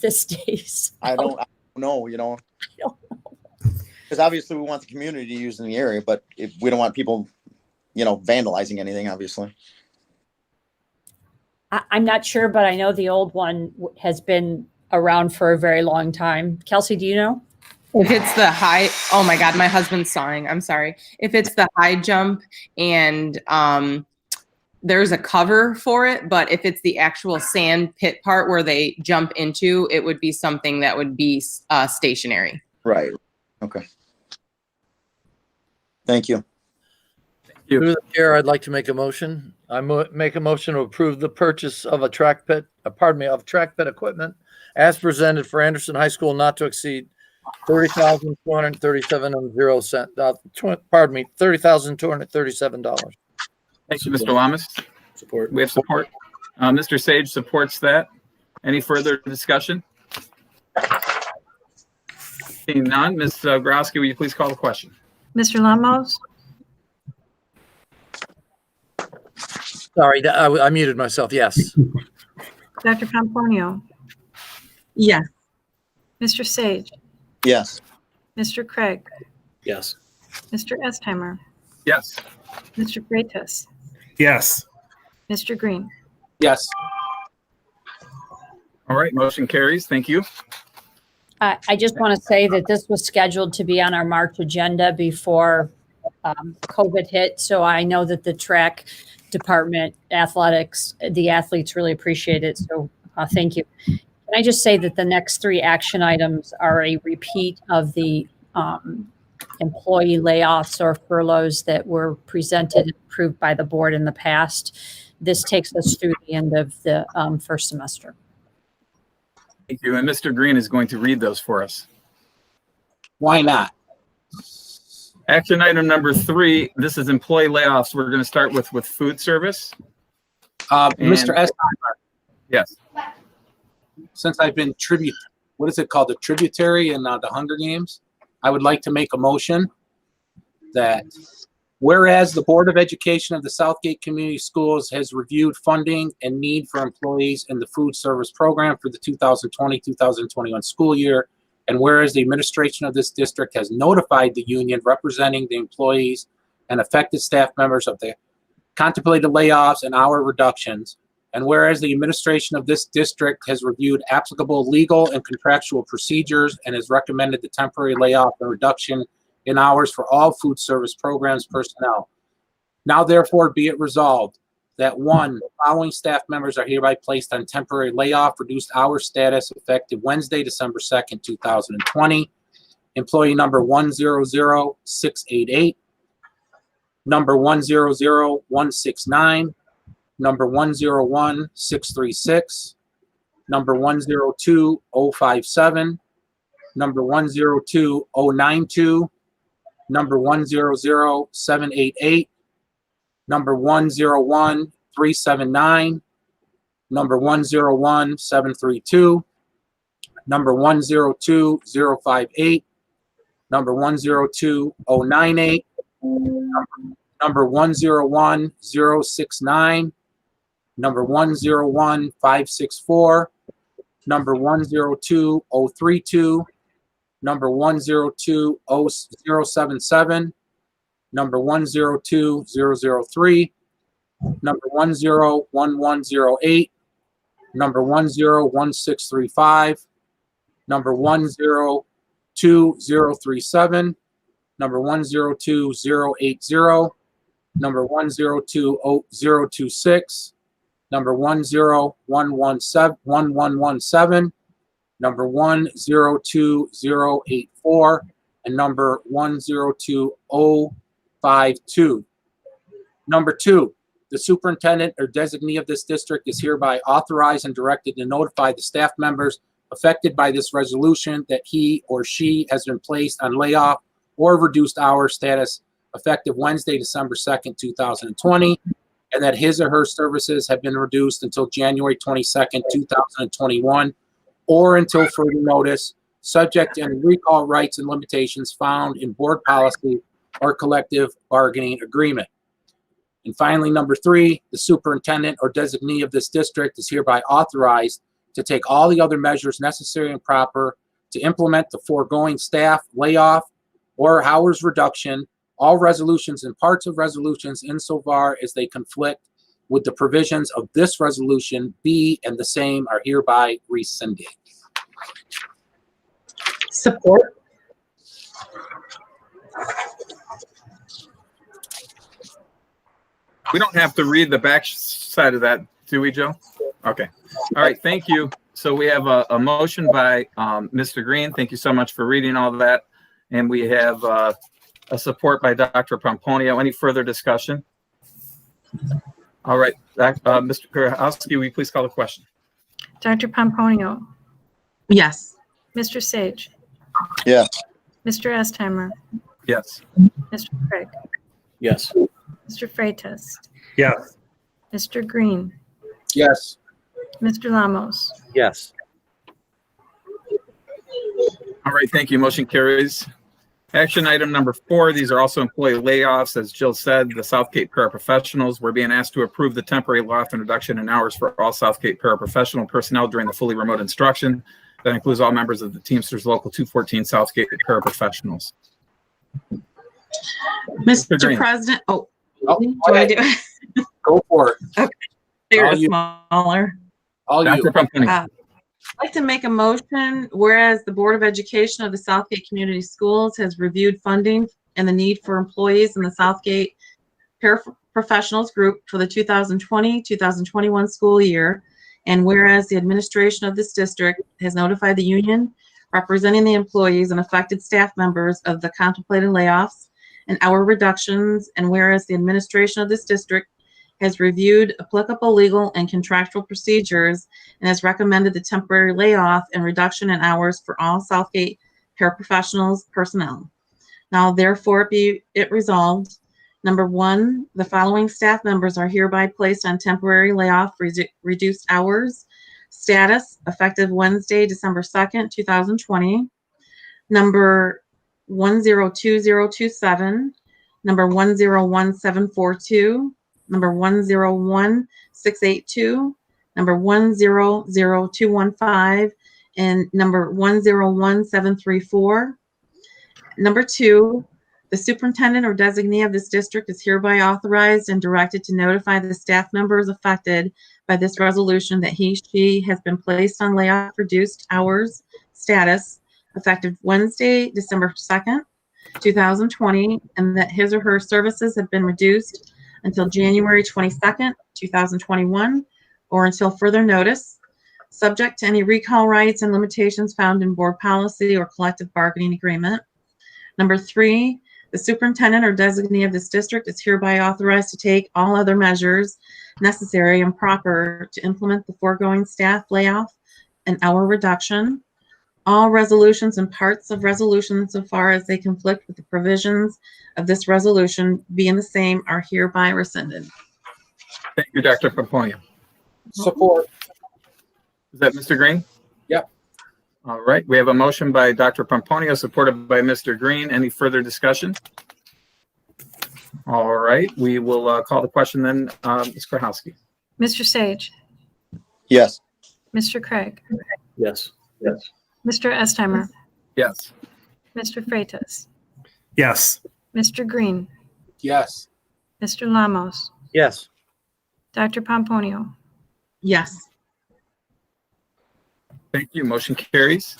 [SPEAKER 7] this stays?
[SPEAKER 8] I don't know, because obviously we want the community to use in the area, but if we don't want people, vandalizing anything, obviously.
[SPEAKER 7] I'm not sure, but I know the old one has been around for a very long time. Kelsey, do you know?
[SPEAKER 13] If it's the high, oh my God, my husband's sawing. I'm sorry. If it's the high jump and there's a cover for it, but if it's the actual sand pit part where they jump into, it would be something that would be stationary.
[SPEAKER 8] Right. Okay. Thank you.
[SPEAKER 3] Through the chair, I'd like to make a motion. Make a motion to approve the purchase of a track pit equipment as presented for Anderson High School, not to exceed $30,237.
[SPEAKER 1] Thank you, Mr. Lamas.
[SPEAKER 15] Support.
[SPEAKER 1] We have support. Mr. Sage supports that. Any further discussion? Seeing none, Ms. Grosky, will you please call the question?
[SPEAKER 2] Mr. Lamos,
[SPEAKER 3] Sorry, I muted myself. Yes.
[SPEAKER 2] Dr. Pomponio,
[SPEAKER 4] Yes.
[SPEAKER 2] Mr. Sage,
[SPEAKER 8] Yes.
[SPEAKER 2] Mr. Craig,
[SPEAKER 15] Yes.
[SPEAKER 2] Mr. Estheimer,
[SPEAKER 1] Yes.
[SPEAKER 2] Mr. Freitas,
[SPEAKER 16] Yes.
[SPEAKER 2] Mr. Green.
[SPEAKER 5] Yes.
[SPEAKER 1] All right, motion carries. Thank you.
[SPEAKER 7] I just want to say that this was scheduled to be on our March agenda before COVID hit. So I know that the track department, athletics, the athletes really appreciate it. So thank you. Can I just say that the next three action items are a repeat of the employee layoffs or furloughs that were presented and approved by the board in the past. This takes us through the end of the first semester.
[SPEAKER 1] Thank you. And Mr. Green is going to read those for us.
[SPEAKER 5] Why not?
[SPEAKER 1] Action item number 3, this is employee layoffs. We're going to start with food service.
[SPEAKER 5] Mr. Estheimer.
[SPEAKER 1] Yes.
[SPEAKER 5] Since I've been what is it called? The tributary in the Hunger Games. I would like to make a motion that whereas the Board of Education of the Southgate Community Schools has reviewed funding and need for employees in the food service program for the 2020-2021 school year, and whereas the administration of this district has notified the union representing the employees and affected staff members of the contemplated layoffs and hour reductions, and whereas the administration of this district has reviewed applicable legal and contractual procedures and has recommended the temporary layoff and reduction in hours for all food service programs personnel. Now therefore be it resolved that 1, the following staff members are hereby placed on temporary layoff, reduced hour status effective Wednesday, December 2nd, 2020. Employee number 100688, number 100169, number 101636, number 102057, number 102092, number 100788, number 101379, number 101732, number 102058, number 102098, number 101069, number 101564, number 102032, number 102077, number 102003, number 101108, number 101635, number 102037, number 102080, number 102026, number 101117, number 102084, and number 102052. Number 2, the superintendent or designee of this district is hereby authorized and directed to notify the staff members affected by this resolution that he or she has been placed on layoff or reduced hours status effective Wednesday, December 2nd, 2020, and that his or her services have been reduced until January 22nd, 2021, or until further notice, subject to any recall rights and limitations found in board policy or collective bargaining agreement. And finally, number 3, the superintendent or designee of this district is hereby authorized to take all the other measures necessary and proper to implement the foregoing staff layoff or hours reduction, all resolutions and parts of resolutions insofar as they conflict with the provisions of this resolution B and the same are hereby rescinded.
[SPEAKER 4] Support.
[SPEAKER 1] We don't have to read the back side of that, do we, Joe? Okay. All right. Thank you. So we have a motion by Mr. Green. Thank you so much for reading all of that. And we have a support by Dr. Pomponio. Any further discussion? All right. Mr. Kurowski, will you please call the question?
[SPEAKER 2] Dr. Pomponio,
[SPEAKER 4] Yes.
[SPEAKER 2] Mr. Sage,
[SPEAKER 8] Yes.
[SPEAKER 2] Mr. Estheimer,
[SPEAKER 1] Yes.
[SPEAKER 2] Mr. Craig,
[SPEAKER 15] Yes.
[SPEAKER 2] Mr. Freitas,
[SPEAKER 6] Yes.
[SPEAKER 2] Mr. Green,
[SPEAKER 5] Yes.
[SPEAKER 2] Mr. Lamos.
[SPEAKER 3] Yes.
[SPEAKER 1] All right. Thank you. Motion carries. Action item number 4. These are also employee layoffs. As Jill said, the Southgate paraprofessionals were being asked to approve the temporary layoff and reduction in hours for all Southgate paraprofessional personnel during the fully remote instruction. That includes all members of the Teamsters Local 214 Southgate paraprofessionals.
[SPEAKER 4] Mr.
[SPEAKER 1] Green.
[SPEAKER 4] President,
[SPEAKER 5] Oh,
[SPEAKER 4] do I do it?
[SPEAKER 5] Go for it.
[SPEAKER 4] Okay. They're
[SPEAKER 5] All you.
[SPEAKER 4] smaller.
[SPEAKER 5] All you.
[SPEAKER 1] Dr. Pomponio.
[SPEAKER 4] I'd like to make a motion, whereas the Board of Education of the Southgate Community Schools has reviewed funding and the need for employees in the Southgate Paraprofessionals Group for the 2020-2021 school year, and whereas the administration of this district has notified the union representing the employees and affected staff members of the contemplated layoffs and hour reductions, and whereas the administration of this district has reviewed applicable legal and contractual procedures and has recommended the temporary layoff and reduction in hours for all Southgate paraprofessionals personnel. Now, therefore, be it resolved, number 1, the following staff members are hereby placed on temporary layoff, reduced hours status effective Wednesday, December 2nd, 2020. Number 102027, number 101742, number 101682, number 100215, and number 101734. Number 2, the superintendent or designee of this district is hereby authorized and directed to notify the staff members affected by this resolution that she has been placed on layoff reduced hours status effective Wednesday, December 2nd, 2020, and that his or her services have been reduced until January 22nd, 2021, or until further notice, subject to any recall rights and limitations found in board policy or collective bargaining agreement. Number 3, the superintendent or designee of this district is hereby authorized to take all other measures necessary and proper to implement the foregoing staff layoff and hour reduction. All resolutions and parts of resolutions so far as they conflict with the provisions of this resolution being the same are hereby rescinded.
[SPEAKER 1] Thank you, Dr. Pomponio.
[SPEAKER 5] Support.
[SPEAKER 1] Is that Mr. Green?
[SPEAKER 5] Yep.
[SPEAKER 1] All right. We have a motion by Dr. Pomponio, supported by Mr. Green. Any further discussion? All right. We will call the question then. Ms. Kurowski.
[SPEAKER 2] Mr. Sage,
[SPEAKER 8] Yes.
[SPEAKER 2] Mr. Craig,
[SPEAKER 15] Yes.
[SPEAKER 2] Mr. Estheimer,
[SPEAKER 1] Yes.
[SPEAKER 2] Mr. Freitas,
[SPEAKER 16] Yes.
[SPEAKER 2] Mr. Green,
[SPEAKER 5] Yes.
[SPEAKER 2] Mr. Lamos,
[SPEAKER 3] Yes.
[SPEAKER 2] Dr. Pomponio.
[SPEAKER 13] Yes.
[SPEAKER 1] Thank you. Motion carries.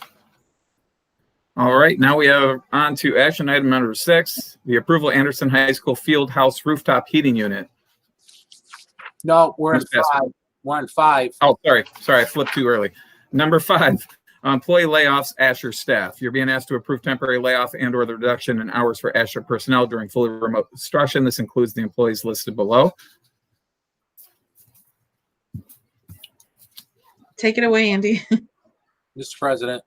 [SPEAKER 1] All right, now we have on to action item number 6, the approval Anderson High School Field House Rooftop Heating Unit.
[SPEAKER 5] No, we're in
[SPEAKER 1] Ms. Bass.
[SPEAKER 5] 5. We're in 5.
[SPEAKER 1] Oh, sorry, I flipped too early. Number 5, employee layoffs, Asher staff. You're being asked to approve temporary layoff and/or the reduction in hours for Asher personnel during fully remote instruction. This includes the employees listed below.
[SPEAKER 13] Take it away, Andy.
[SPEAKER 5] Mr. President,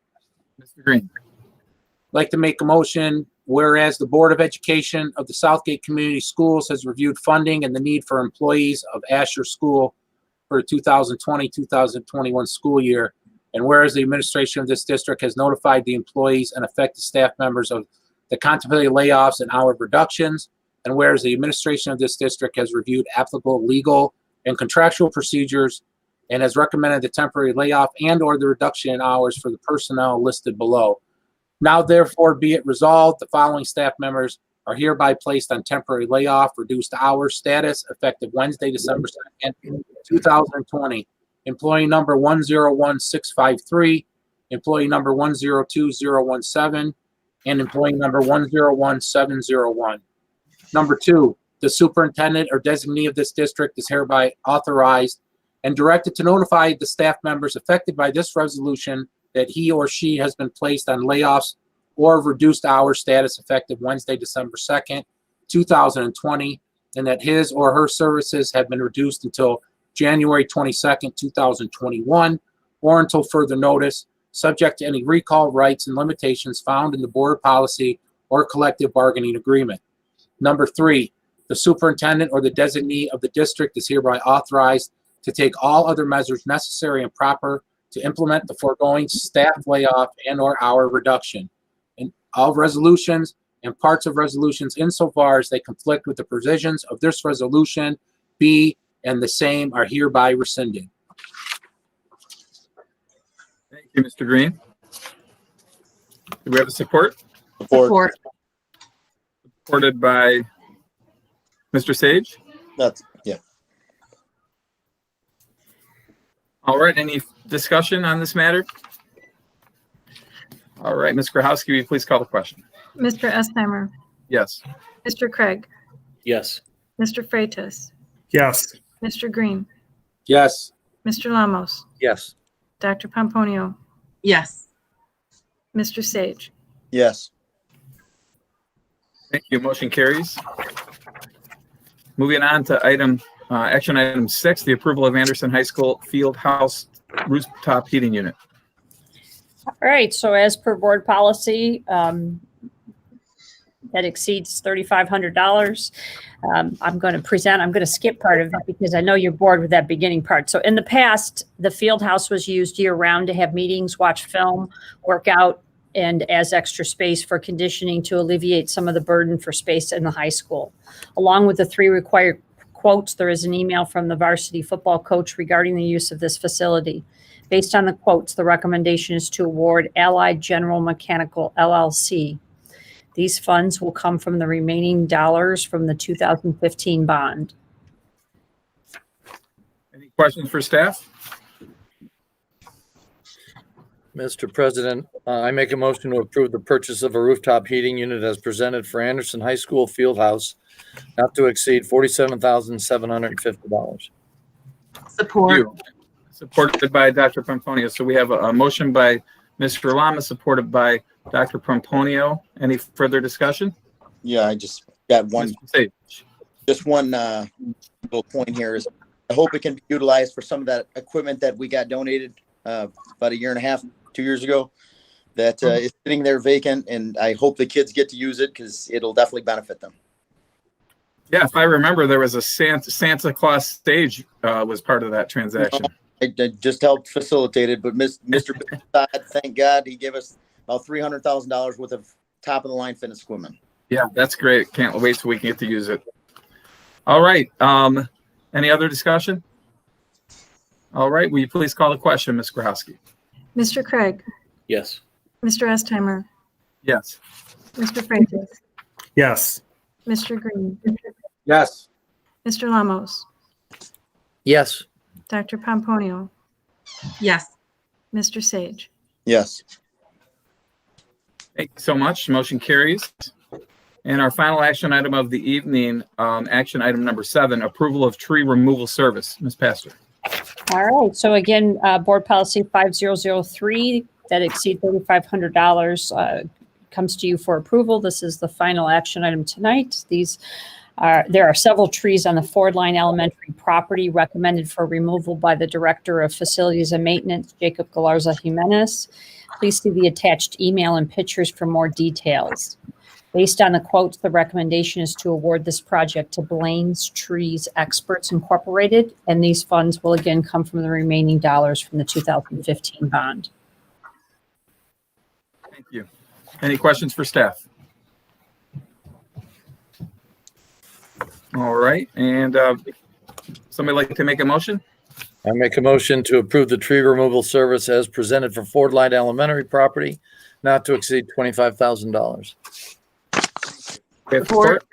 [SPEAKER 1] Mr. Green.
[SPEAKER 5] I'd like to make a motion, whereas the Board of Education of the Southgate Community Schools has reviewed funding and the need for employees of Asher School for 2020-2021 school year, and whereas the administration of this district has notified the employees and affected staff members of the contemplated layoffs and hour reductions, and whereas the administration of this district has reviewed applicable legal and contractual procedures and has recommended the temporary layoff and/or the reduction in hours for the personnel listed below. Now therefore be it resolved, the following staff members are hereby placed on temporary layoff, reduced hours status, effective Wednesday, December 2nd, 2020. Employee number 101653, employee number 102017, and employee number 101701. Number 2, the superintendent or designee of this district is hereby authorized and directed to notify the staff members affected by this resolution that he or she has been placed on layoffs or reduced hours status effective Wednesday, December 2nd, 2020, and that his or her services have been reduced until January 22nd, 2021, or until further notice, subject to any recall rights and limitations found in the board policy or collective bargaining agreement. Number 3, the superintendent or the designee of the district is hereby authorized to take all other measures necessary and proper to implement the foregoing staff layoff and/or hour reduction. And all resolutions and parts of resolutions insofar as they conflict with the provisions of this resolution be and the same are hereby rescinded.
[SPEAKER 1] Thank you, Mr. Green. Do we have a support?
[SPEAKER 13] Support.
[SPEAKER 1] Supported by Mr. Sage.
[SPEAKER 8] That's, yeah.
[SPEAKER 1] All right, any discussion on this matter? All right, Ms. Grahowski, will you please call the question?
[SPEAKER 2] Mr. Estheimer,
[SPEAKER 1] Yes.
[SPEAKER 2] Mr. Craig,
[SPEAKER 15] Yes.
[SPEAKER 2] Mr. Freitas,
[SPEAKER 16] Yes.
[SPEAKER 2] Mr. Green,
[SPEAKER 5] Yes.
[SPEAKER 2] Mr. Lamos,
[SPEAKER 3] Yes.
[SPEAKER 2] Dr. Pomponio,
[SPEAKER 13] Yes.
[SPEAKER 2] Mr. Sage.
[SPEAKER 8] Yes.
[SPEAKER 1] Thank you. Motion carries. Moving on to action item 6, the approval of Anderson High School Field House Rooftop Heating Unit.
[SPEAKER 7] All right, so as per board policy, that exceeds $3,500. I'm going to skip part of it because I know you're bored with that beginning part. So in the past, the field house was used year round to have meetings, watch film, work out, and as extra space for conditioning to alleviate some of the burden for space in the high school. Along with the 3 required quotes, there is an email from the varsity football coach regarding the use of this facility. Based on the quotes, the recommendation is to award Allied General Mechanical LLC. These funds will come from the remaining dollars from the 2015 bond.
[SPEAKER 1] Any questions for staff?
[SPEAKER 3] Mr. President, I make a motion to approve the purchase of a rooftop heating unit as presented for Anderson High School Field House, not to exceed $47,750.
[SPEAKER 13] Support.
[SPEAKER 1] You. Supported by Dr. Pomponio. So we have a motion by Mr. Lama, supported by Dr. Pomponio. Any further discussion?
[SPEAKER 8] Yeah, I just got one.
[SPEAKER 1] Mr. Sage.
[SPEAKER 8] Just one little point here is I hope it can be utilized for some of that equipment that we got donated about 1.5 years, 2 years ago that is sitting there vacant, and I hope the kids get to use it because it'll definitely benefit them.
[SPEAKER 1] Yeah, if I remember, there was a Santa Claus stage was part of that transaction.
[SPEAKER 8] I just helped facilitate it, but Mr. Todd, thank God, he gave us about $300,000 worth of top of the line fitness equipment.
[SPEAKER 1] Yeah, that's great. Can't wait till we can get to use it. All right. Any other discussion? All right, will you please call the question, Ms. Grohowski?
[SPEAKER 2] Mr. Craig,
[SPEAKER 15] Yes.
[SPEAKER 2] Mr. Estheimer,
[SPEAKER 1] Yes.
[SPEAKER 2] Mr. Freitas,
[SPEAKER 16] Yes.
[SPEAKER 2] Mr. Green,
[SPEAKER 5] Yes.
[SPEAKER 2] Mr. Lamos,
[SPEAKER 3] Yes.
[SPEAKER 2] Dr. Pomponio,
[SPEAKER 4] Yes.
[SPEAKER 2] Mr. Sage.
[SPEAKER 8] Yes.
[SPEAKER 1] Thank you so much. Motion carries. And our final action item of the evening, action item number 7, approval of tree removal service. Ms. Pastor.
[SPEAKER 7] All right. So again, Board Policy 5003 that exceed $3,500 comes to you for approval. This is the final action item tonight. There are several trees on the Ford Line Elementary property recommended for removal by the Director of Facilities and Maintenance, Jacob Galarza Jimenez. Please see the attached email and pictures for more details. Based on the quotes, the recommendation is to award this project to Blaine's Trees Experts Incorporated, and these funds will again come from the remaining dollars from the 2015 bond.
[SPEAKER 1] Thank you. Any questions for staff? All right, and somebody like to make a motion?
[SPEAKER 3] I make a motion to approve the tree removal service as presented for Ford Line Elementary property, not to exceed $25,000.
[SPEAKER 1] We have support.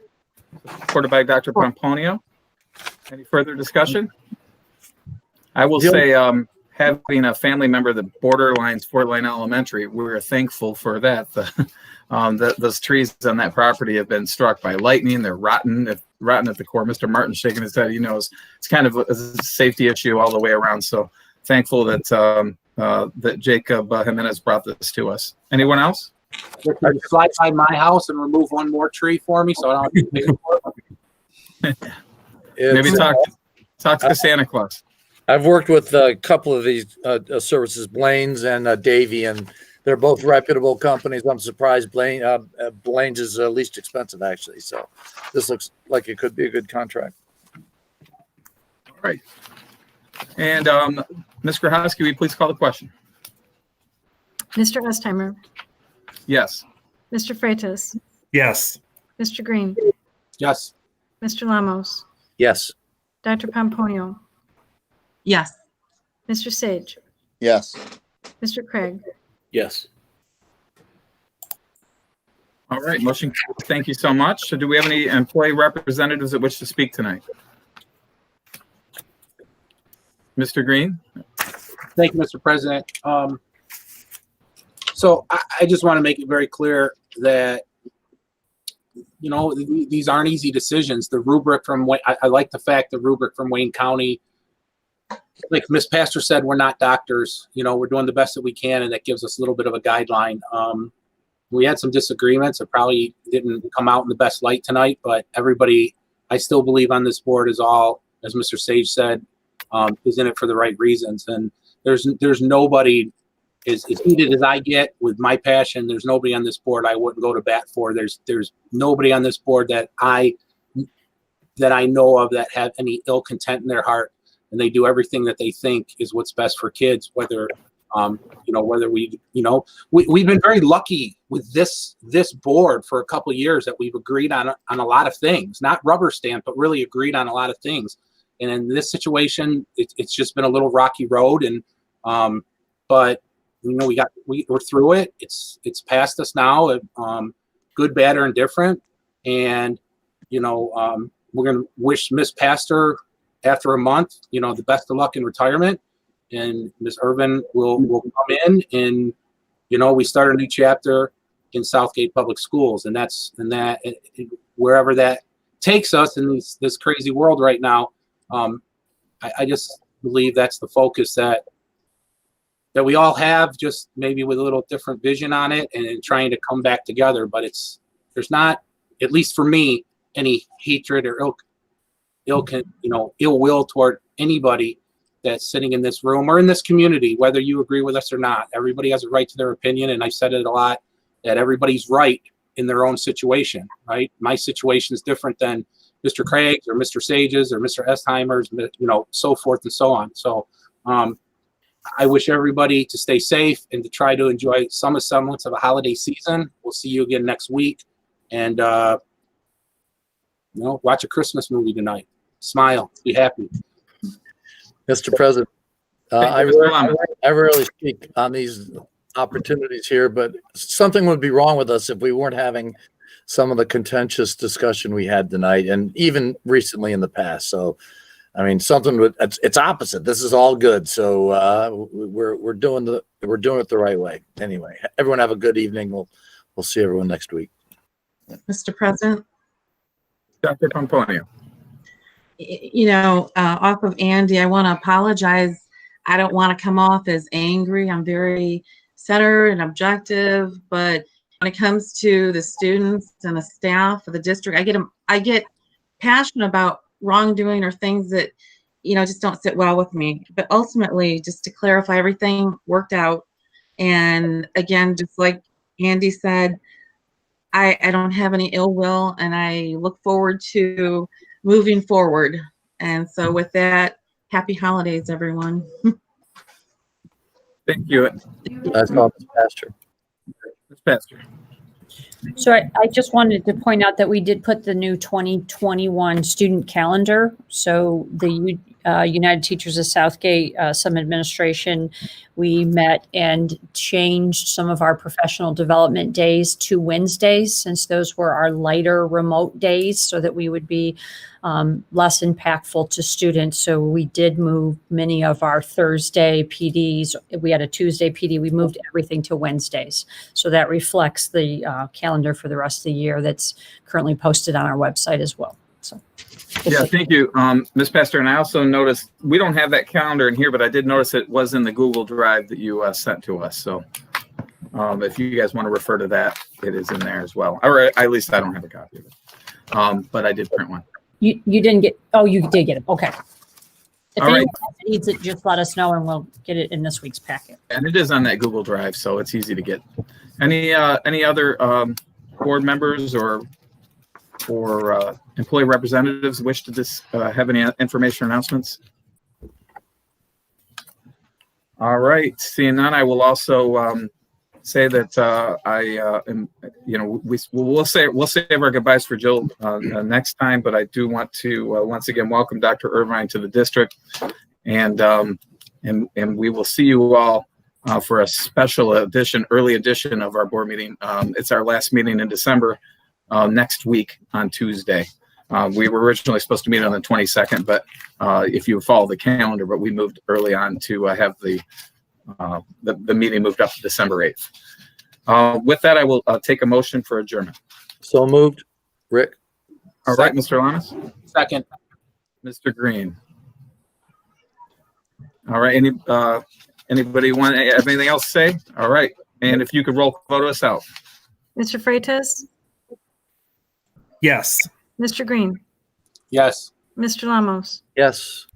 [SPEAKER 1] Supported by Dr. Pomponio. Any further discussion? I will say, having a family member that borderlines Ford Line Elementary, we're thankful for that. Those trees on that property have been struck by lightning. They're rotten at the core. Mr. Martin's shaking his head. He knows it's kind of a safety issue all the way around. So thankful that that Jacob Jimenez brought this to us. Anyone else?
[SPEAKER 5] Fly by my house and remove one more tree for me, so I don't have to pay for it.
[SPEAKER 1] Maybe talk to Santa Claus.
[SPEAKER 3] I've worked with a couple of these services, Blaine's and Davy, and they're both reputable companies. I'm surprised Blaine's is least expensive, actually. So this looks like it could be a good contract.
[SPEAKER 1] All right. And Ms. Grohowski, will you please call the question?
[SPEAKER 2] Mr. Estheimer,
[SPEAKER 1] Yes.
[SPEAKER 2] Mr. Freitas,
[SPEAKER 16] Yes.
[SPEAKER 2] Mr. Green,
[SPEAKER 5] Yes.
[SPEAKER 2] Mr. Lamos,
[SPEAKER 3] Yes.
[SPEAKER 2] Dr. Pomponio,
[SPEAKER 4] Yes.
[SPEAKER 2] Mr. Sage,
[SPEAKER 8] Yes.
[SPEAKER 2] Mr. Craig,
[SPEAKER 15] Yes.
[SPEAKER 1] All right. Motion. Thank you so much. So do we have any employee representatives that wish to speak tonight? Mr. Green?
[SPEAKER 5] Thank you, Mr. President. So I just want to make it very clear that, you know, these aren't easy decisions. The rubric from I like the fact the rubric from Wayne County, like Ms. Pastor said, we're not doctors. You know, we're doing the best that we can, and that gives us a little bit of a guideline. We had some disagreements. It probably didn't come out in the best light tonight, but everybody, I still believe on this board is all, as Mr. Sage said, is in it for the right reasons. And there's nobody as heated as I get with my passion. There's nobody on this board I wouldn't go to bat for. There's nobody on this board that I know of that have any ill content in their heart, and they do everything that they think is what's best for kids. Whether we've been very lucky with this board for a couple of years that we've agreed on a lot of things, not rubber stamp, but really agreed on a lot of things. And in this situation, it's just been a little rocky road. And but you know, we're through it. It's past us now. Good, bad, or indifferent. And you know, we're gonna wish Miss Pastor after a month, you know, the best of luck in retirement. And Ms. Irvin will come in, and you know, we start a new chapter in Southgate Public Schools, and wherever that takes us in this crazy world right now. I just believe that's the focus that we all have, just maybe with a little different vision on it, and trying to come back together. But there's not, at least for me, any hatred or ill will toward anybody that's sitting in this room or in this community, whether you agree with us or not. Everybody has a right to their opinion, and I've said it a lot, that everybody's right in their own situation, right? My situation is different than Mr. Craig's or Mr. Sage's or Mr. Estheimer's, you know, so forth and so on. So I wish everybody to stay safe and to try to enjoy some semblance of a holiday season. We'll see you again next week. And, watch a Christmas movie tonight. Smile, be happy.
[SPEAKER 3] Mr. President, I
[SPEAKER 1] Mr.
[SPEAKER 3] rarely,
[SPEAKER 1] Lemon.
[SPEAKER 3] I rarely speak on these opportunities here, but something would be wrong with us if we weren't having some of the contentious discussion we had tonight, and even recently in the past. So, I mean, it's opposite. This is all good. So we're doing it the right way. Anyway, everyone have a good evening. We'll see everyone next week.
[SPEAKER 4] Mr. President,
[SPEAKER 1] Dr. Pomponio.
[SPEAKER 4] Off of Andy, I want to apologize. I don't want to come off as angry. I'm very centered and objective, but when it comes to the students and the staff of the district, I get passionate about wrongdoing or things that, just don't sit well with me. But ultimately, just to clarify, everything worked out. And again, just like Andy said, I don't have any ill will, and I look forward to moving forward. And so with that, happy holidays, everyone.
[SPEAKER 1] Thank you.
[SPEAKER 3] That's all, Ms. Pastor.
[SPEAKER 1] Ms. Pastor.
[SPEAKER 7] So I just wanted to point out that we did put the new 2021 student calendar. So the United Teachers of Southgate, some administration, we met and changed some of our professional development days to Wednesdays, since those were our lighter remote days, so that we would be less impactful to students. So we did move many of our Thursday PDs. We had a Tuesday PD. We moved everything to Wednesdays. So that reflects the calendar for the rest of the year that's currently posted on our website as well. So.
[SPEAKER 1] Yeah, thank you, Ms. Pastor. And I also noticed, we don't have that calendar in here, but I did notice it was in the Google Drive that you sent to us. So if you guys want to refer to that, it is in there as well. Or at least I don't have a copy of it, but I did print one.
[SPEAKER 7] You didn't get, oh, you did get it. Okay. If
[SPEAKER 1] All right.
[SPEAKER 7] anyone else needs it, just let us know and we'll get it in this week's packet.
[SPEAKER 1] And it is on that Google Drive, so it's easy to get. Any other board members or employee representatives wish to have any information or announcements? All right, seeing none, I will also say that we'll save our goodbyes for Jill next time, but I do want to once again welcome Dr. Irvine to the district, and we will see you all for a special early edition of our board meeting. It's our last meeting in December. Next week on Tuesday. We were originally supposed to meet on the 22nd, but if you follow the calendar, but we moved early on to have the meeting moved up to December 8th. With that, I will take a motion for adjournment.
[SPEAKER 3] So moved. Rick?
[SPEAKER 1] All right, Mr. Lamas?
[SPEAKER 5] Second.
[SPEAKER 1] Mr. Green? All right, anybody have anything else to say? All right, and if you could roll photo us out.
[SPEAKER 2] Mr. Freitas?
[SPEAKER 16] Yes.
[SPEAKER 2] Mr. Green?
[SPEAKER 5] Yes.
[SPEAKER 2] Mr. Lamos?
[SPEAKER 3] Yes.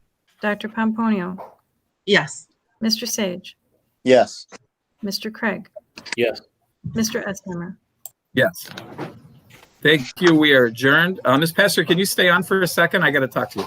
[SPEAKER 2] Dr. Pomponio?
[SPEAKER 4] Yes.
[SPEAKER 2] Mr. Sage?
[SPEAKER 8] Yes.
[SPEAKER 2] Mr. Craig?
[SPEAKER 15] Yes.
[SPEAKER 2] Mr. Estheimer?
[SPEAKER 1] Yes. Thank you. We are adjourned. Ms. Pastor, can you stay on for a second? I got to talk to you.